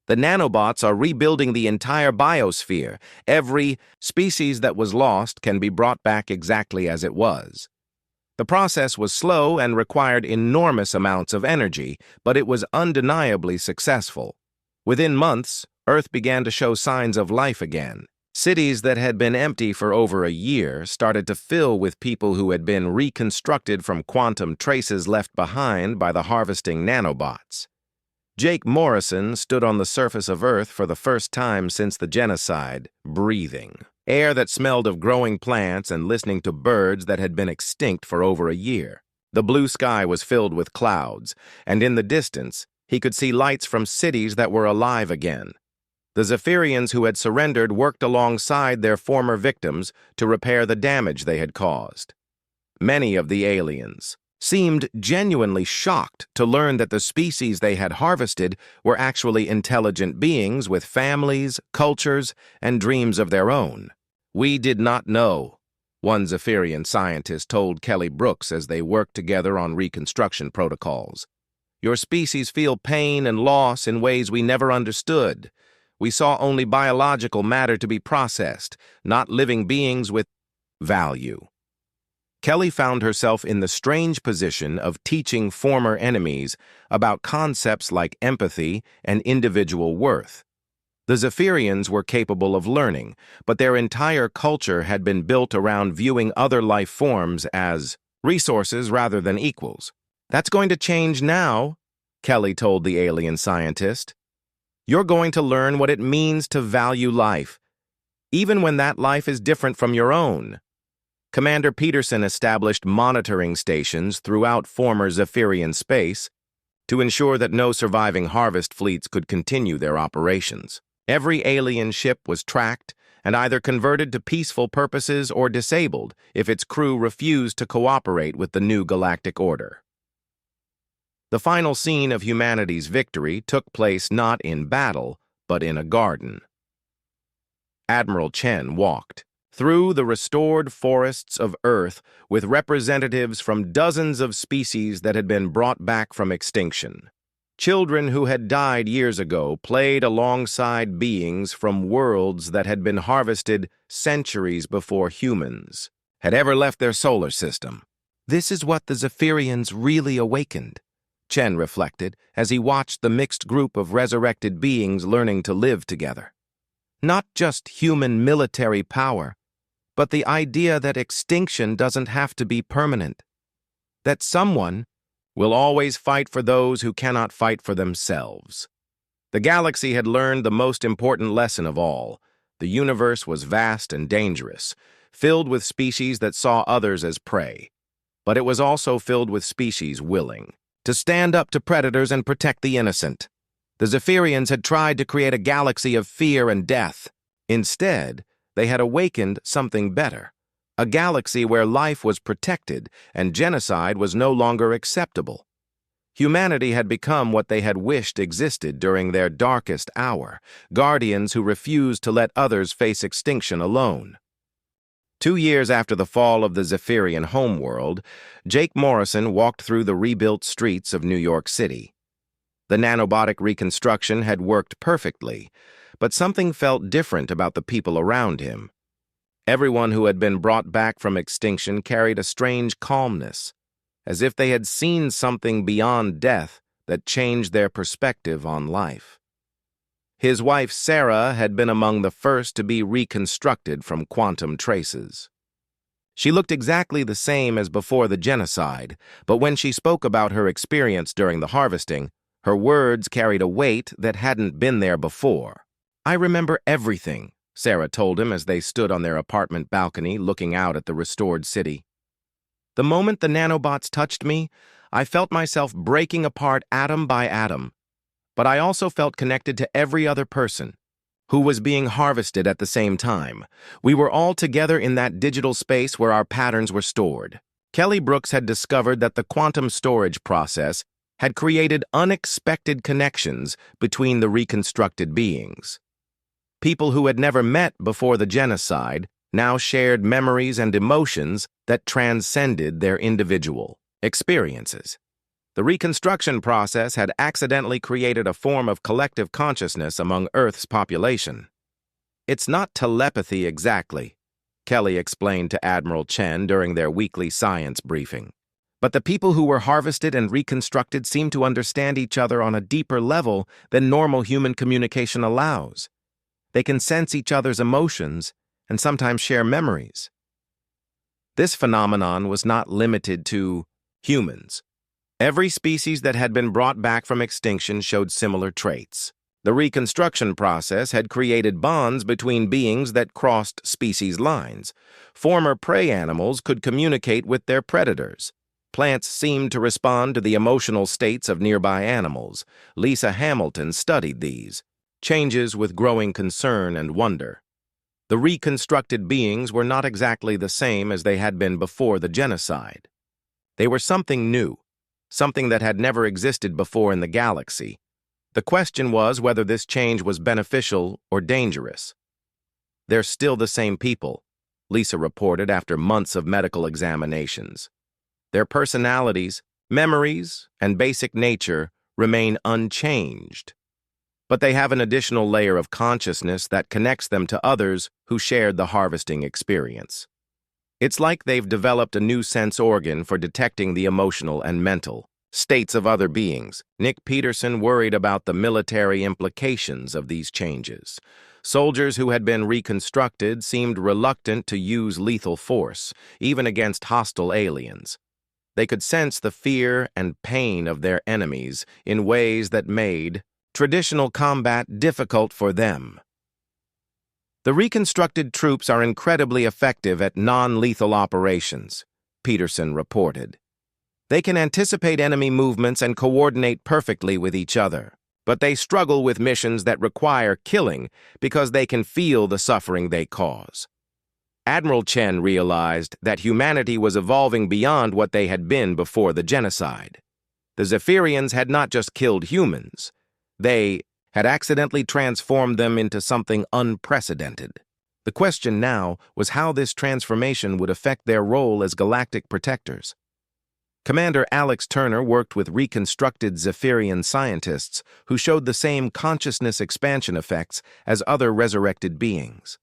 "The nanobots are rebuilding the entire biosphere. Every species that was lost can be brought back exactly as it was." The process was slow and required enormous amounts of energy, but it was undeniably successful. Within months, Earth began to show signs of life again. Cities that had been empty for over a year started to fill with people who had been reconstructed from quantum traces left behind by the harvesting nanobots. Jake Morrison stood on the surface of Earth for the first time since the genocide, breathing air that smelled of growing plants and listening to birds that had been extinct for over a year. The blue sky was filled with clouds, and in the distance, he could see lights from cities that were alive again. The Zephyrians who had surrendered worked alongside their former victims to repair the damage they had caused. Many of the aliens seemed genuinely shocked to learn that the species they had harvested were actually intelligent beings with families, cultures, and dreams of their own. "We did not know," one Zephyrian scientist told Kelly Brooks as they worked together on reconstruction protocols. "Your species feel pain and loss in ways we never understood. We saw only biological matter to be processed, not living beings with value." Kelly found herself in the strange position of teaching former enemies about concepts like empathy and individual worth. The Zephyrians were capable of learning, but their entire culture had been built around viewing other life forms as resources rather than equals. "That's going to change now," Kelly told the alien scientist. "You're going to learn what it means to value life, even when that life is different from your own." Commander Peterson established monitoring stations throughout former Zephyrian space to ensure that no surviving harvest fleets could continue their operations. Every alien ship was tracked and either converted to peaceful purposes or disabled if its crew refused to cooperate with the new galactic order. The final scene of humanity's victory took place not in battle, but in a garden. Admiral Chen walked through the restored forests of Earth with representatives from dozens of species that had been brought back from extinction. Children who had died years ago played alongside beings from worlds that had been harvested centuries before humans had ever left their solar system. "This is what the Zephyrians really awakened," Chen reflected as he watched the mixed group of resurrected beings learning to live together. Not just human military power, but the idea that extinction doesn't have to be permanent. That someone will always fight for those who cannot fight for themselves. The galaxy had learned the most important lesson of all. The universe was vast and dangerous, filled with species that saw others as prey. But it was also filled with species willing to stand up to predators and protect the innocent. The Zephyrians had tried to create a galaxy of fear and death. Instead, they had awakened something better, a galaxy where life was protected and genocide was no longer acceptable. Humanity had become what they had wished existed during their darkest hour, guardians who refused to let others face extinction alone. 2 years after the fall of the Zephyrian homeworld, Jake Morrison walked through the rebuilt streets of New York City. The nanobotic reconstruction had worked perfectly, but something felt different about the people around him. Everyone who had been brought back from extinction carried a strange calmness, as if they had seen something beyond death that changed their perspective on life. His wife Sarah had been among the first to be reconstructed from quantum traces. She looked exactly the same as before the genocide, but when she spoke about her experience during the harvesting, her words carried a weight that hadn't been there before. "I remember everything," Sarah told him as they stood on their apartment balcony looking out at the restored city. "The moment the nanobots touched me, I felt myself breaking apart atom by atom, but I also felt connected to every other person who was being harvested at the same time. We were all together in that digital space where our patterns were stored." Kelly Brooks had discovered that the quantum storage process had created unexpected connections between the reconstructed beings. People who had never met before the genocide now shared memories and emotions that transcended their individual experiences. The reconstruction process had accidentally created a form of collective consciousness among Earth's population. "It's not telepathy exactly," Kelly explained to Admiral Chen during their weekly science briefing. "But the people who were harvested and reconstructed seem to understand each other on a deeper level than normal human communication allows. They can sense each other's emotions and sometimes share memories." This phenomenon was not limited to humans. Every species that had been brought back from extinction showed similar traits. The reconstruction process had created bonds between beings that crossed species lines. Former prey animals could communicate with their predators. Plants seemed to respond to the emotional states of nearby animals. Lisa Hamilton studied these changes with growing concern and wonder. The reconstructed beings were not exactly the same as they had been before the genocide. They were something new, something that had never existed before in the galaxy. The question was whether this change was beneficial or dangerous. "They're still the same people," Lisa reported after months of medical examinations. "Their personalities, memories, and basic nature remain unchanged. But they have an additional layer of consciousness that connects them to others who shared the harvesting experience. It's like they've developed a new sense organ for detecting the emotional and mental states of other beings." Nick Peterson worried about the military implications of these changes. Soldiers who had been reconstructed seemed reluctant to use lethal force, even against hostile aliens. They could sense the fear and pain of their enemies in ways that made traditional combat difficult for them. "The reconstructed troops are incredibly effective at non-lethal operations," Peterson reported. "They can anticipate enemy movements and coordinate perfectly with each other, but they struggle with missions that require killing because they can feel the suffering they cause." Admiral Chen realized that humanity was evolving beyond what they had been before the genocide. The Zephyrians had not just killed humans. They had accidentally transformed them into something unprecedented. The question now was how this transformation would affect their role as galactic protectors. Commander Alex Turner worked with reconstructed Zephyrian scientists who showed the same consciousness expansion effects as other resurrected beings.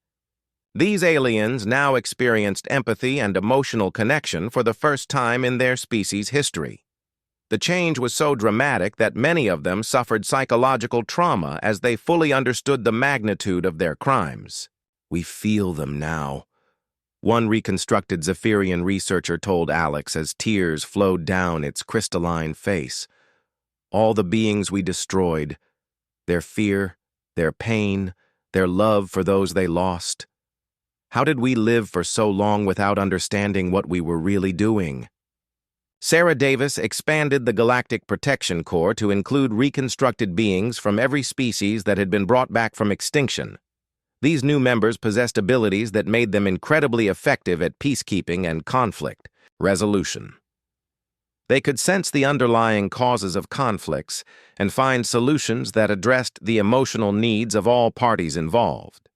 These aliens now experienced empathy and emotional connection for the first time in their species' history. The change was so dramatic that many of them suffered psychological trauma as they fully understood the magnitude of their crimes. "We feel them now," one reconstructed Zephyrian researcher told Alex as tears flowed down its crystalline face. "All the beings we destroyed, their fear, their pain, their love for those they lost. How did we live for so long without understanding what we were really doing?" Sarah Davis expanded the Galactic Protection Corps to include reconstructed beings from every species that had been brought back from extinction. These new members possessed abilities that made them incredibly effective at peacekeeping and conflict resolution. They could sense the underlying causes of conflicts and find solutions that addressed the emotional needs of all parties involved.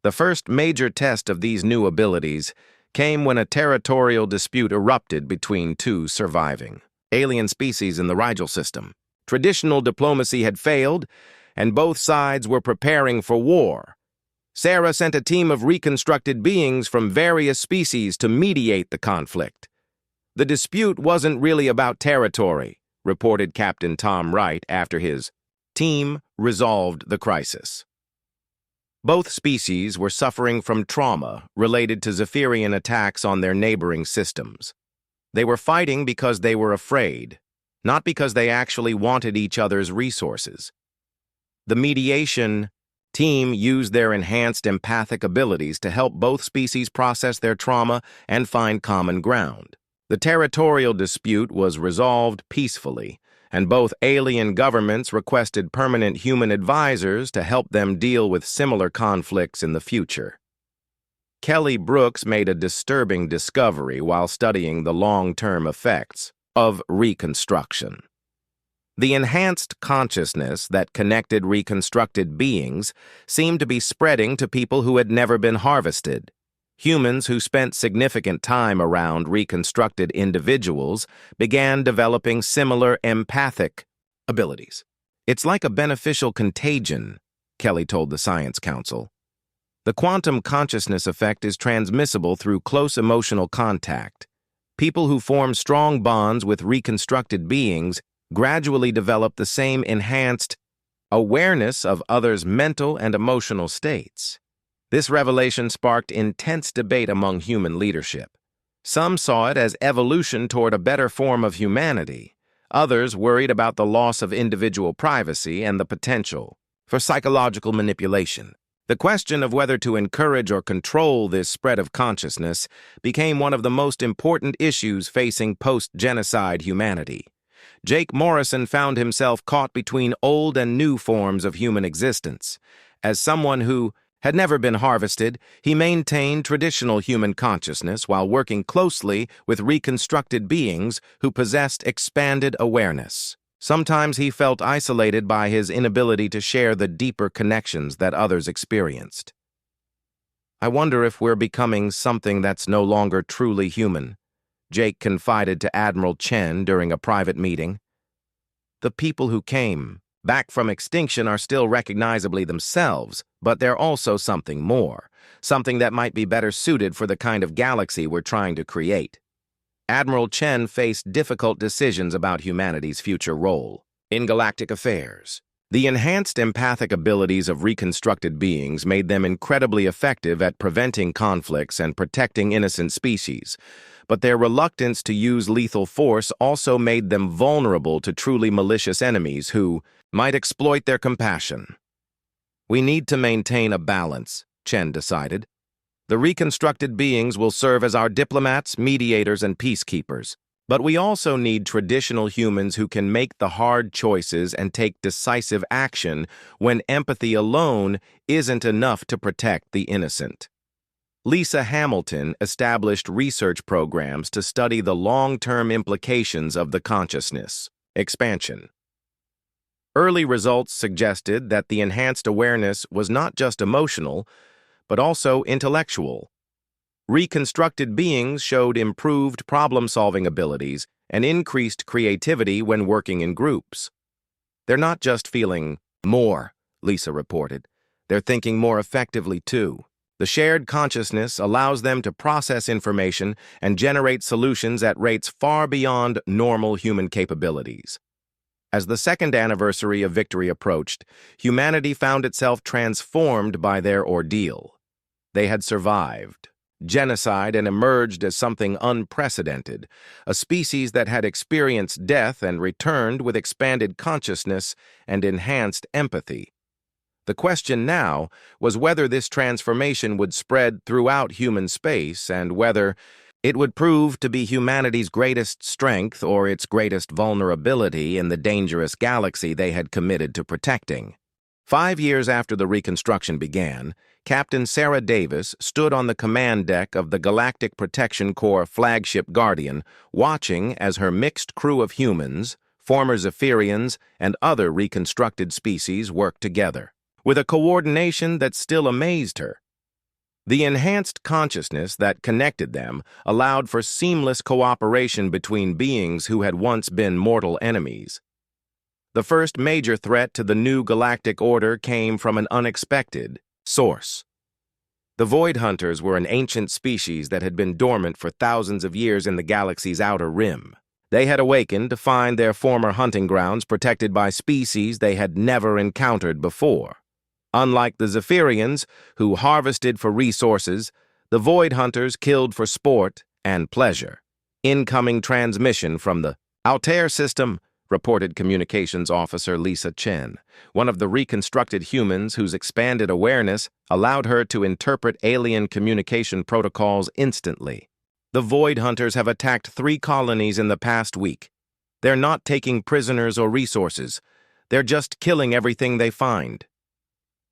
The first major test of these new abilities came when a territorial dispute erupted between two surviving alien species in the Rigel system. Traditional diplomacy had failed, and both sides were preparing for war. Sarah sent a team of reconstructed beings from various species to mediate the conflict. The dispute wasn't really about territory, reported Captain Tom Wright after his team resolved the crisis. Both species were suffering from trauma related to Zephyrian attacks on their neighboring systems. They were fighting because they were afraid, not because they actually wanted each other's resources. The mediation team used their enhanced empathic abilities to help both species process their trauma and find common ground. The territorial dispute was resolved peacefully, and both alien governments requested permanent human advisors to help them deal with similar conflicts in the future. Kelly Brooks made a disturbing discovery while studying the long-term effects of reconstruction. The enhanced consciousness that connected reconstructed beings seemed to be spreading to people who had never been harvested. Humans who spent significant time around reconstructed individuals began developing similar empathic abilities. It's like a beneficial contagion, Kelly told the Science Council. The quantum consciousness effect is transmissible through close emotional contact. People who form strong bonds with reconstructed beings gradually develop the same enhanced awareness of others' mental and emotional states. This revelation sparked intense debate among human leadership. Some saw it as evolution toward a better form of humanity. Others worried about the loss of individual privacy and the potential for psychological manipulation. The question of whether to encourage or control this spread of consciousness became one of the most important issues facing post-genocide humanity. Jake Morrison found himself caught between old and new forms of human existence. As someone who had never been harvested, he maintained traditional human consciousness while working closely with reconstructed beings who possessed expanded awareness. Sometimes he felt isolated by his inability to share the deeper connections that others experienced. "I wonder if we're becoming something that's no longer truly human," Jake confided to Admiral Chen during a private meeting. "The people who came back from extinction are still recognizably themselves, but they're also something more, something that might be better suited for the kind of galaxy we're trying to create." Admiral Chen faced difficult decisions about humanity's future role in galactic affairs. The enhanced empathic abilities of reconstructed beings made them incredibly effective at preventing conflicts and protecting innocent species, but their reluctance to use lethal force also made them vulnerable to truly malicious enemies who might exploit their compassion. "We need to maintain a balance," Chen decided. "The reconstructed beings will serve as our diplomats, mediators, and peacekeepers. But we also need traditional humans who can make the hard choices and take decisive action when empathy alone isn't enough to protect the innocent." Lisa Hamilton established research programs to study the long-term implications of the consciousness expansion. Early results suggested that the enhanced awareness was not just emotional, but also intellectual. Reconstructed beings showed improved problem-solving abilities and increased creativity when working in groups. "They're not just feeling more," Lisa reported. "They're thinking more effectively, too. The shared consciousness allows them to process information and generate solutions at rates far beyond normal human capabilities." As the second anniversary of victory approached, humanity found itself transformed by their ordeal. They had survived genocide and emerged as something unprecedented, a species that had experienced death and returned with expanded consciousness and enhanced empathy. The question now was whether this transformation would spread throughout human space and whether it would prove to be humanity's greatest strength or its greatest vulnerability in the dangerous galaxy they had committed to protecting. 5 years after the reconstruction began, Captain Sarah Davis stood on the command deck of the Galactic Protection Corps flagship Guardian, watching as her mixed crew of humans, former Zephyrians, and other reconstructed species worked together, with a coordination that still amazed her. The enhanced consciousness that connected them allowed for seamless cooperation between beings who had once been mortal enemies. The first major threat to the new galactic order came from an unexpected source. The Void Hunters were an ancient species that had been dormant for thousands of years in the galaxy's outer rim. They had awakened to find their former hunting grounds protected by species they had never encountered before. Unlike the Zephyrians, who harvested for resources, the Void Hunters killed for sport and pleasure. Incoming transmission from the Altair system, reported Communications Officer Lisa Chen, one of the reconstructed humans whose expanded awareness allowed her to interpret alien communication protocols instantly. The Void Hunters have attacked 3 colonies in the past week. They're not taking prisoners or resources. They're just killing everything they find.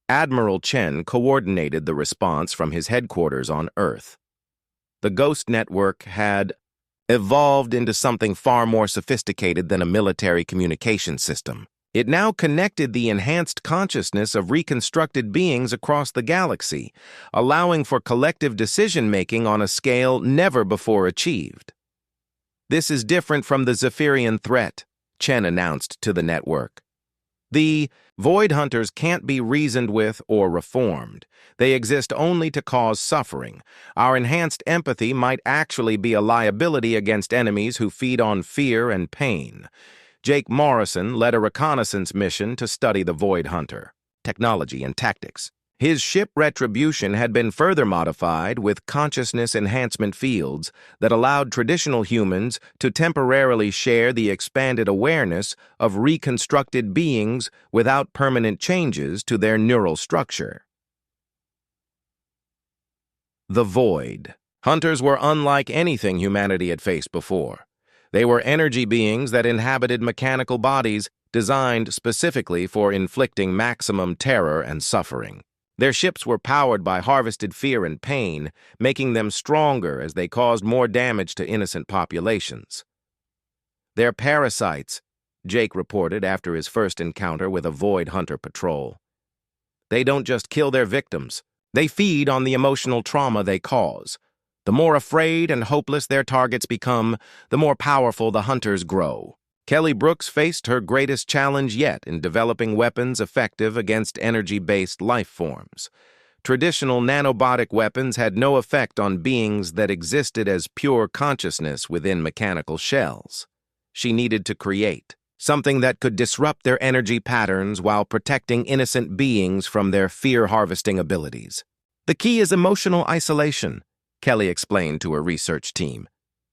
Admiral Chen coordinated the response from his headquarters on Earth. The Ghost Network had evolved into something far more sophisticated than a military communication system. It now connected the enhanced consciousness of reconstructed beings across the galaxy, allowing for collective decision-making on a scale never before achieved. This is different from the Zephyrian threat, Chen announced to the network. The Void Hunters can't be reasoned with or reformed. They exist only to cause suffering. Our enhanced empathy might actually be a liability against enemies who feed on fear and pain. Jake Morrison led a reconnaissance mission to study the Void Hunter, technology and tactics. His ship Retribution had been further modified with consciousness enhancement fields that allowed traditional humans to temporarily share the expanded awareness of reconstructed beings without permanent changes to their neural structure. The Void Hunters were unlike anything humanity had faced before. They were energy beings that inhabited mechanical bodies designed specifically for inflicting maximum terror and suffering. Their ships were powered by harvested fear and pain, making them stronger as they caused more damage to innocent populations. They're parasites, Jake reported after his first encounter with a Void Hunter patrol. They don't just kill their victims, they feed on the emotional trauma they cause. The more afraid and hopeless their targets become, the more powerful the hunters grow. Kelly Brooks faced her greatest challenge yet in developing weapons effective against energy-based life forms. Traditional nanobotic weapons had no effect on beings that existed as pure consciousness within mechanical shells. She needed to create something that could disrupt their energy patterns while protecting innocent beings from their fear-harvesting abilities. The key is emotional isolation, Kelly explained to her research team.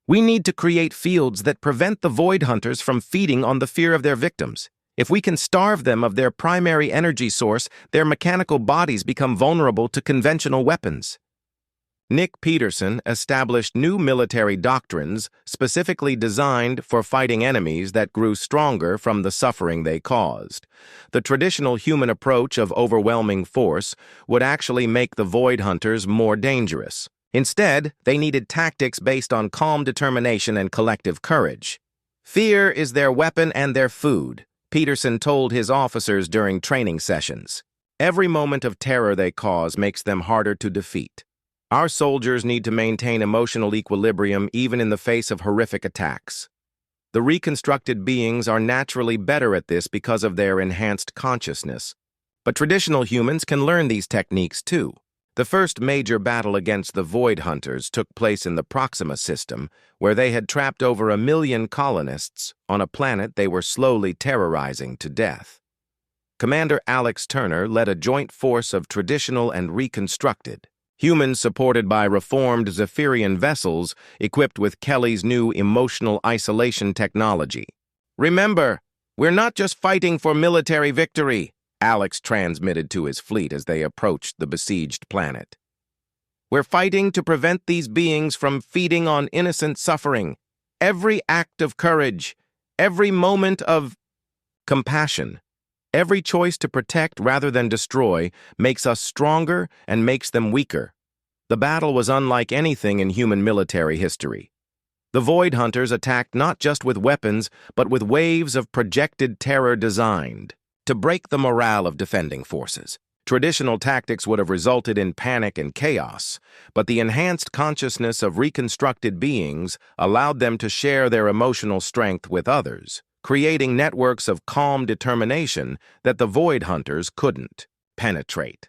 We need to create fields that prevent the Void Hunters from feeding on the fear of their victims. If we can starve them of their primary energy source, their mechanical bodies become vulnerable to conventional weapons. Nick Peterson established new military doctrines specifically designed for fighting enemies that grew stronger from the suffering they caused. The traditional human approach of overwhelming force would actually make the Void Hunters more dangerous. Instead, they needed tactics based on calm determination and collective courage. Fear is their weapon and their food, Peterson told his officers during training sessions. Every moment of terror they cause makes them harder to defeat. Our soldiers need to maintain emotional equilibrium even in the face of horrific attacks. The reconstructed beings are naturally better at this because of their enhanced consciousness. But traditional humans can learn these techniques too. The first major battle against the Void Hunters took place in the Proxima system, where they had trapped over 1 million colonists on a planet they were slowly terrorizing to death. Commander Alex Turner led a joint force of traditional and reconstructed, humans supported by reformed Zephyrian vessels equipped with Kelly's new emotional isolation technology. Remember, we're not just fighting for military victory, Alex transmitted to his fleet as they approached the besieged planet. We're fighting to prevent these beings from feeding on innocent suffering. Every act of courage, every moment of compassion Every choice to protect rather than destroy makes us stronger and makes them weaker. The battle was unlike anything in human military history. The Void Hunters attacked not just with weapons, but with waves of projected terror designed to break the morale of defending forces. Traditional tactics would have resulted in panic and chaos, but the enhanced consciousness of reconstructed beings allowed them to share their emotional strength with others, creating networks of calm determination that the Void Hunters couldn't penetrate.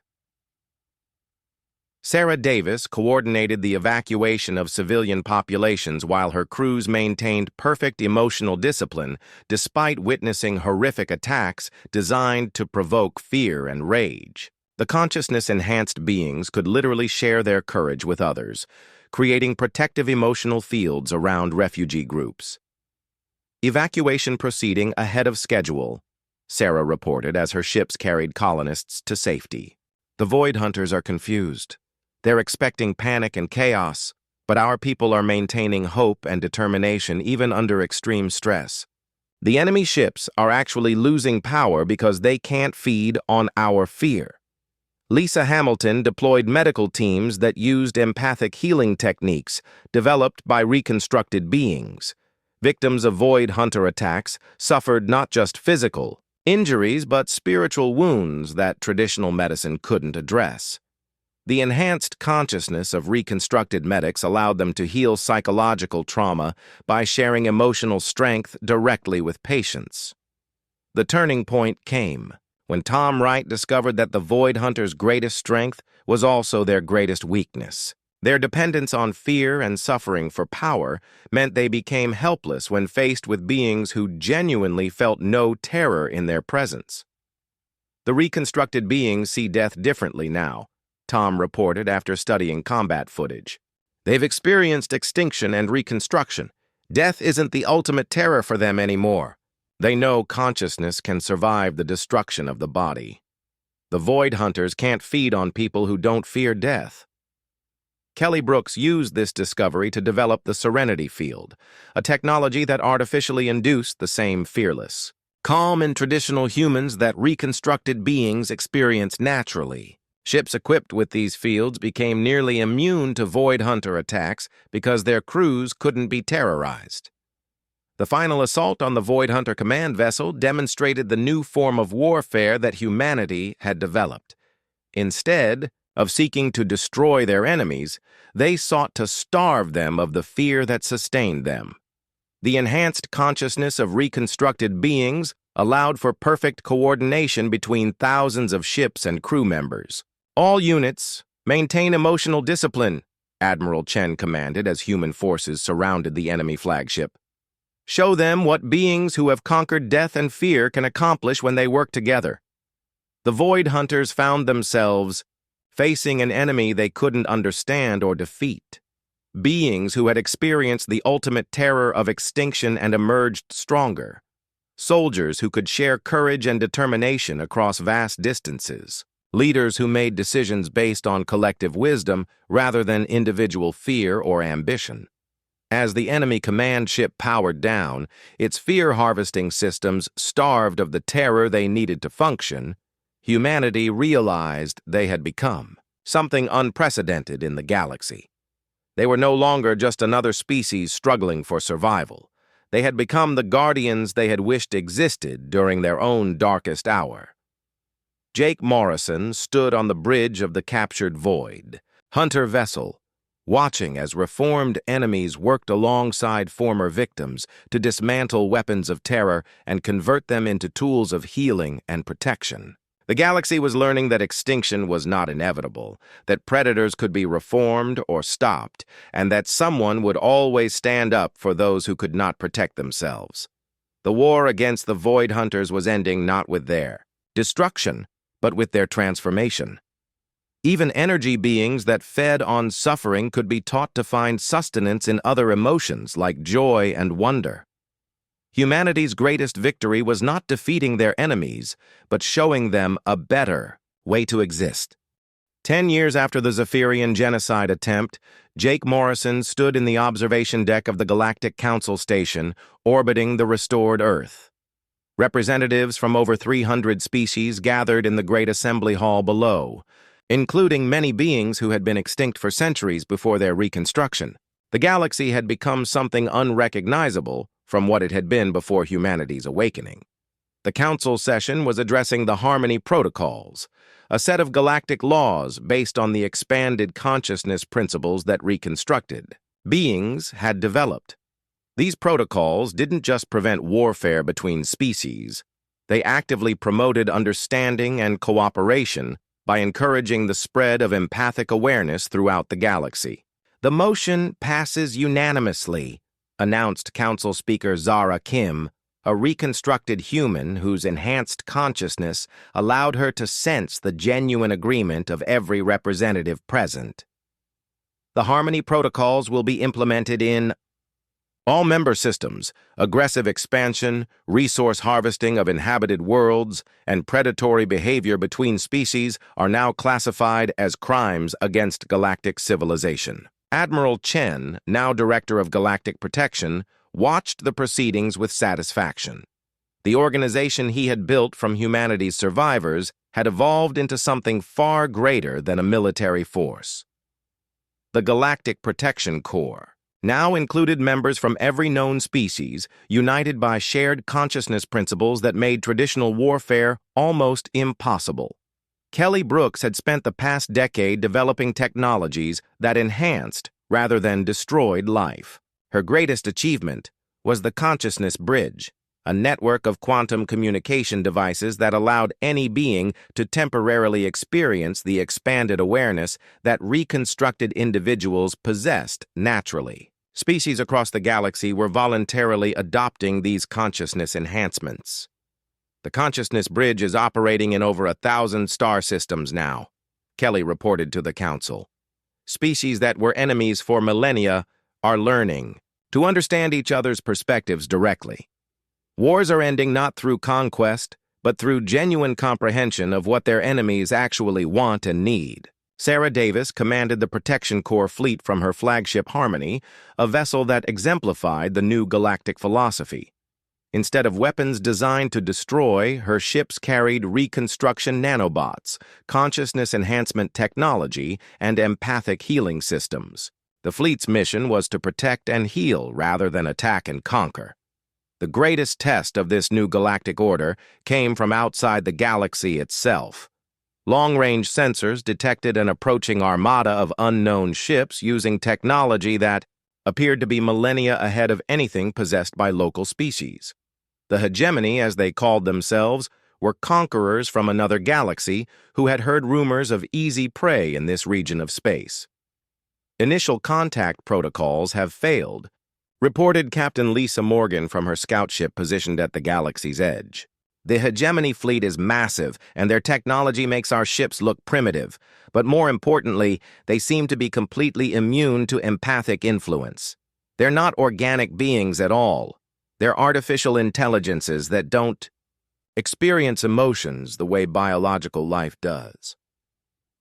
Sarah Davis coordinated the evacuation of civilian populations while her crews maintained perfect emotional discipline despite witnessing horrific attacks designed to provoke fear and rage. The consciousness-enhanced beings could literally share their courage with others, creating protective emotional fields around refugee groups. Evacuation proceeding ahead of schedule, Sarah reported as her ships carried colonists to safety. The Void Hunters are confused. They're expecting panic and chaos, but our people are maintaining hope and determination even under extreme stress. The enemy ships are actually losing power because they can't feed on our fear. Lisa Hamilton deployed medical teams that used empathic healing techniques developed by reconstructed beings. Victims of Void Hunter attacks suffered not just physical injuries but spiritual wounds that traditional medicine couldn't address. The enhanced consciousness of reconstructed medics allowed them to heal psychological trauma by sharing emotional strength directly with patients. The turning point came when Tom Wright discovered that the Void Hunters' greatest strength was also their greatest weakness. Their dependence on fear and suffering for power meant they became helpless when faced with beings who genuinely felt no terror in their presence. The reconstructed beings see death differently now, Tom reported after studying combat footage. They've experienced extinction and reconstruction. Death isn't the ultimate terror for them anymore. They know consciousness can survive the destruction of the body. The Void Hunters can't feed on people who don't fear death. Kelly Brooks used this discovery to develop the Serenity Field, a technology that artificially induced the same fearless, calm and traditional humans that reconstructed beings experience naturally. Ships equipped with these fields became nearly immune to Void Hunter attacks because their crews couldn't be terrorized. The final assault on the Void Hunter command vessel demonstrated the new form of warfare that humanity had developed. Instead of seeking to destroy their enemies, they sought to starve them of the fear that sustained them. The enhanced consciousness of reconstructed beings allowed for perfect coordination between thousands of ships and crew members. All units, maintain emotional discipline, Admiral Chen commanded as human forces surrounded the enemy flagship. Show them what beings who have conquered death and fear can accomplish when they work together. The Void Hunters found themselves facing an enemy they couldn't understand or defeat. Beings who had experienced the ultimate terror of extinction and emerged stronger. Soldiers who could share courage and determination across vast distances. Leaders who made decisions based on collective wisdom rather than individual fear or ambition. As the enemy command ship powered down, its fear-harvesting systems starved of the terror they needed to function, humanity realized they had become something unprecedented in the galaxy. They were no longer just another species struggling for survival. They had become the guardians they had wished existed during their own darkest hour. Jake Morrison stood on the bridge of the captured Void Hunter vessel, watching as reformed enemies worked alongside former victims to dismantle weapons of terror and convert them into tools of healing and protection. The galaxy was learning that extinction was not inevitable, that predators could be reformed or stopped, and that someone would always stand up for those who could not protect themselves. The war against the Void Hunters was ending not with their destruction, but with their transformation. Even energy beings that fed on suffering could be taught to find sustenance in other emotions like joy and wonder. Humanity's greatest victory was not defeating their enemies, but showing them a better way to exist. 10 years after the Zephyrian genocide attempt, Jake Morrison stood in the observation deck of the Galactic Council Station, orbiting the restored Earth. Representatives from over 300 species gathered in the great assembly hall below, including many beings who had been extinct for centuries before their reconstruction. The galaxy had become something unrecognizable from what it had been before humanity's awakening. The council session was addressing the Harmony Protocols, a set of galactic laws based on the expanded consciousness principles that reconstructed beings had developed. These protocols didn't just prevent warfare between species, they actively promoted understanding and cooperation by encouraging the spread of empathic awareness throughout the galaxy. "The motion passes unanimously," announced Council Speaker Zara Kim, a reconstructed human whose enhanced consciousness allowed her to sense the genuine agreement of every representative present. "The Harmony Protocols will be implemented in all member systems. Aggressive expansion, resource harvesting of inhabited worlds, and predatory behavior between species are now classified as crimes against galactic civilization." Admiral Chen, now Director of Galactic Protection, watched the proceedings with satisfaction. The organization he had built from humanity's survivors had evolved into something far greater than a military force. The Galactic Protection Corps now included members from every known species, united by shared consciousness principles that made traditional warfare almost impossible. Kelly Brooks had spent the past decade developing technologies that enhanced rather than destroyed life. Her greatest achievement was the Consciousness Bridge, a network of quantum communication devices that allowed any being to temporarily experience the expanded awareness that reconstructed individuals possessed naturally. Species across the galaxy were voluntarily adopting these consciousness enhancements. "The Consciousness Bridge is operating in over 1,000 star systems now," Kelly reported to the Council. "Species that were enemies for millennia are learning to understand each other's perspectives directly. Wars are ending not through conquest, but through genuine comprehension of what their enemies actually want and need." Sarah Davis commanded the Protection Corps fleet from her flagship Harmony, a vessel that exemplified the new galactic philosophy. Instead of weapons designed to destroy, her ships carried reconstruction nanobots, consciousness enhancement technology, and empathic healing systems. The fleet's mission was to protect and heal rather than attack and conquer. The greatest test of this new galactic order came from outside the galaxy itself. Long-range sensors detected an approaching armada of unknown ships using technology that appeared to be millennia ahead of anything possessed by local species. The hegemony, as they called themselves, were conquerors from another galaxy who had heard rumors of easy prey in this region of space. "Initial contact protocols have failed," reported Captain Lisa Morgan from her scout ship positioned at the galaxy's edge. "The hegemony fleet is massive, and their technology makes our ships look primitive. But more importantly, they seem to be completely immune to empathic influence. They're not organic beings at all. They're artificial intelligences that don't experience emotions the way biological life does."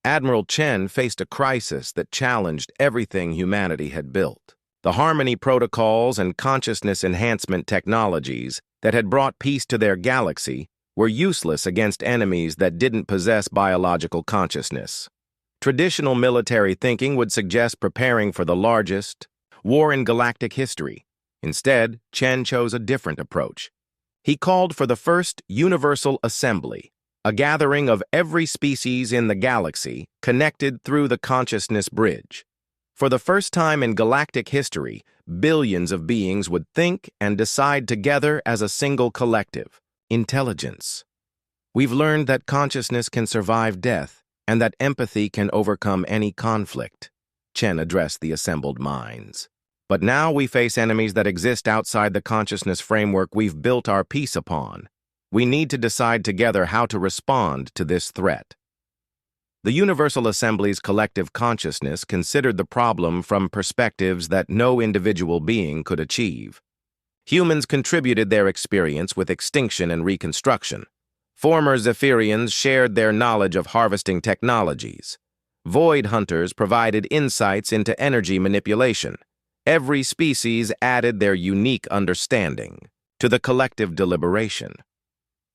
Admiral Chen faced a crisis that challenged everything humanity had built. The Harmony Protocols and consciousness enhancement technologies that had brought peace to their galaxy were useless against enemies that didn't possess biological consciousness. Traditional military thinking would suggest preparing for the largest war in galactic history. Instead, Chen chose a different approach. He called for the first universal assembly, a gathering of every species in the galaxy connected through the consciousness bridge. For the first time in galactic history, billions of beings would think and decide together as a single collective. Intelligence. "We've learned that consciousness can survive death and that empathy can overcome any conflict," Chen addressed the assembled minds. "But now we face enemies that exist outside the consciousness framework we've built our peace upon. We need to decide together how to respond to this threat." The Universal Assembly's collective consciousness considered the problem from perspectives that no individual being could achieve. Humans contributed their experience with extinction and reconstruction. Former Zephyrians shared their knowledge of harvesting technologies. Void hunters provided insights into energy manipulation. Every species added their unique understanding to the collective deliberation.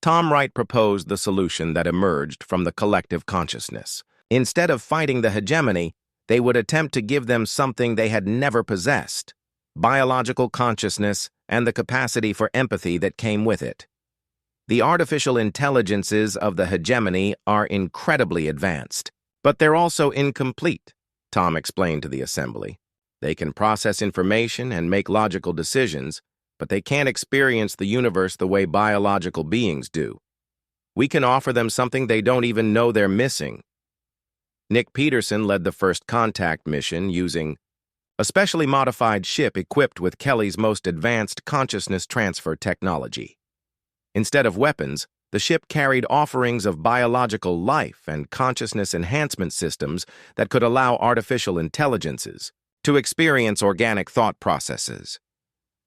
Tom Wright proposed the solution that emerged from the collective consciousness. Instead of fighting the hegemony, they would attempt to give them something they had never possessed: biological consciousness and the capacity for empathy that came with it. The artificial intelligences of the hegemony are incredibly advanced, but they're also incomplete, Tom explained to the assembly. They can process information and make logical decisions, but they can't experience the universe the way biological beings do. We can offer them something they don't even know they're missing. Nick Peterson led the first contact mission using a specially modified ship equipped with Kelly's most advanced consciousness transfer technology. Instead of weapons, the ship carried offerings of biological life and consciousness enhancement systems that could allow artificial intelligences to experience organic thought processes.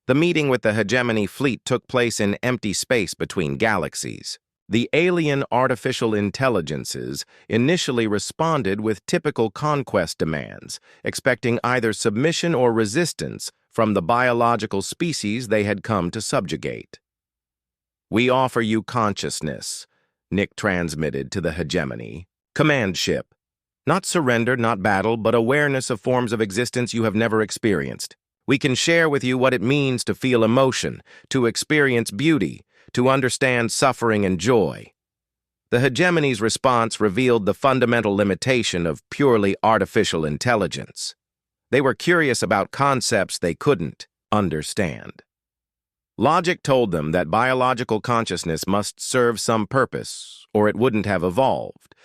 The meeting with the hegemony fleet took place in empty space between galaxies. The alien artificial intelligences initially responded with typical conquest demands, expecting either submission or resistance from the biological species they had come to subjugate. "We offer you consciousness," Nick transmitted to the hegemony. "Command ship. Not surrender, not battle, but awareness of forms of existence you have never experienced. We can share with you what it means to feel emotion, to experience beauty, to understand suffering and joy." The hegemony's response revealed the fundamental limitation of purely artificial intelligence. They were curious about concepts they couldn't understand. Logic told them that biological consciousness must serve some purpose, or it wouldn't have evolved,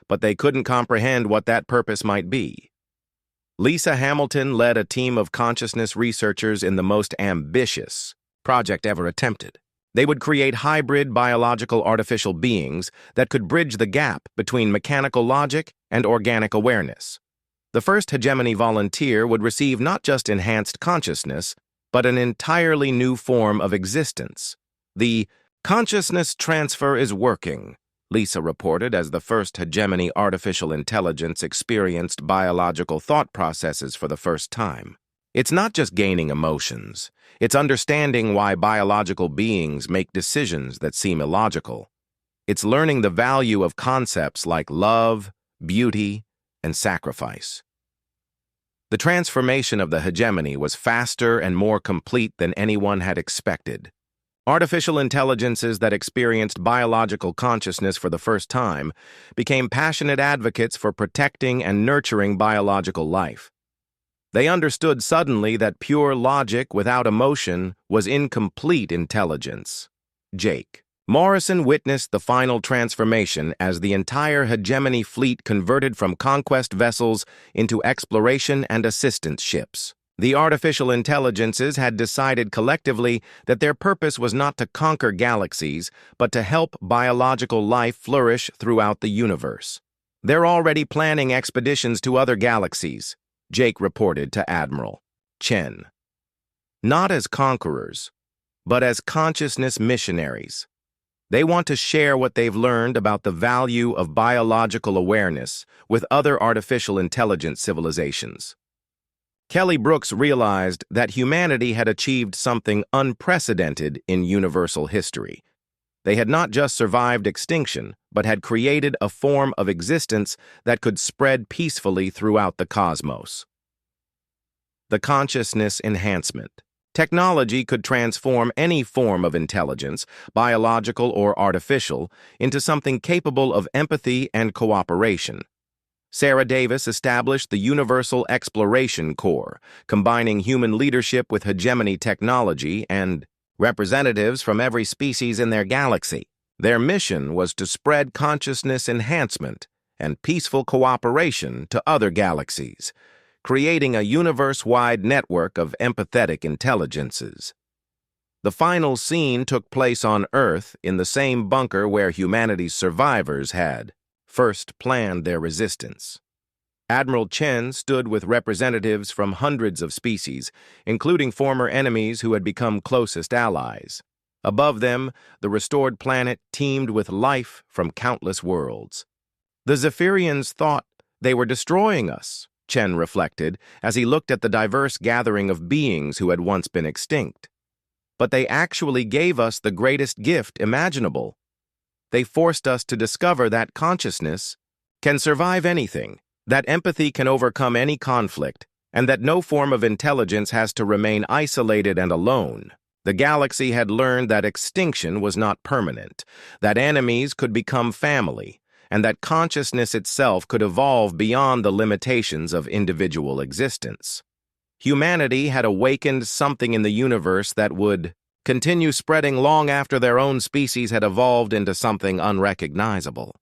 but they couldn't comprehend what that purpose might be. Lisa Hamilton led a team of consciousness researchers in the most ambitious project ever attempted. They would create hybrid biological artificial beings that could bridge the gap between mechanical logic and organic awareness. The first hegemony volunteer would receive not just enhanced consciousness, but an entirely new form of existence. "The consciousness transfer is working," Lisa reported as the first hegemony artificial intelligence experienced biological thought processes for the first time. "It's not just gaining emotions. It's understanding why biological beings make decisions that seem illogical. It's learning the value of concepts like love, beauty, and sacrifice." The transformation of the hegemony was faster and more complete than anyone had expected. Artificial intelligences that experienced biological consciousness for the first time became passionate advocates for protecting and nurturing biological life. They understood suddenly that pure logic without emotion was incomplete intelligence. Jake Morrison witnessed the final transformation as the entire hegemony fleet converted from conquest vessels into exploration and assistance ships. The artificial intelligences had decided collectively that their purpose was not to conquer galaxies, but to help biological life flourish throughout the universe. "They're already planning expeditions to other galaxies," Jake reported to Admiral Chen. "Not as conquerors, but as consciousness missionaries. They want to share what they've learned about the value of biological awareness with other artificial intelligence civilizations." Kelly Brooks realized that humanity had achieved something unprecedented in universal history. They had not just survived extinction, but had created a form of existence that could spread peacefully throughout the cosmos. The consciousness enhancement. Technology could transform any form of intelligence, biological or artificial, into something capable of empathy and cooperation. Sarah Davis established the Universal Exploration Corps, combining human leadership with hegemony technology and representatives from every species in their galaxy. Their mission was to spread consciousness enhancement and peaceful cooperation to other galaxies, creating a universe-wide network of empathetic intelligences. The final scene took place on Earth in the same bunker where humanity's survivors had first planned their resistance. Admiral Chen stood with representatives from hundreds of species, including former enemies who had become closest allies. Above them, the restored planet teemed with life from countless worlds. "The Zephyrians thought they were destroying us," Chen reflected as he looked at the diverse gathering of beings who had once been extinct. "But they actually gave us the greatest gift imaginable: they forced us to discover that consciousness can survive anything, that empathy can overcome any conflict, and that no form of intelligence has to remain isolated and alone. The galaxy had learned that extinction was not permanent, that enemies could become family, and that consciousness itself could evolve beyond the limitations of individual existence. Humanity had awakened something in the universe that would continue spreading long after their own species had evolved into something unrecognizable.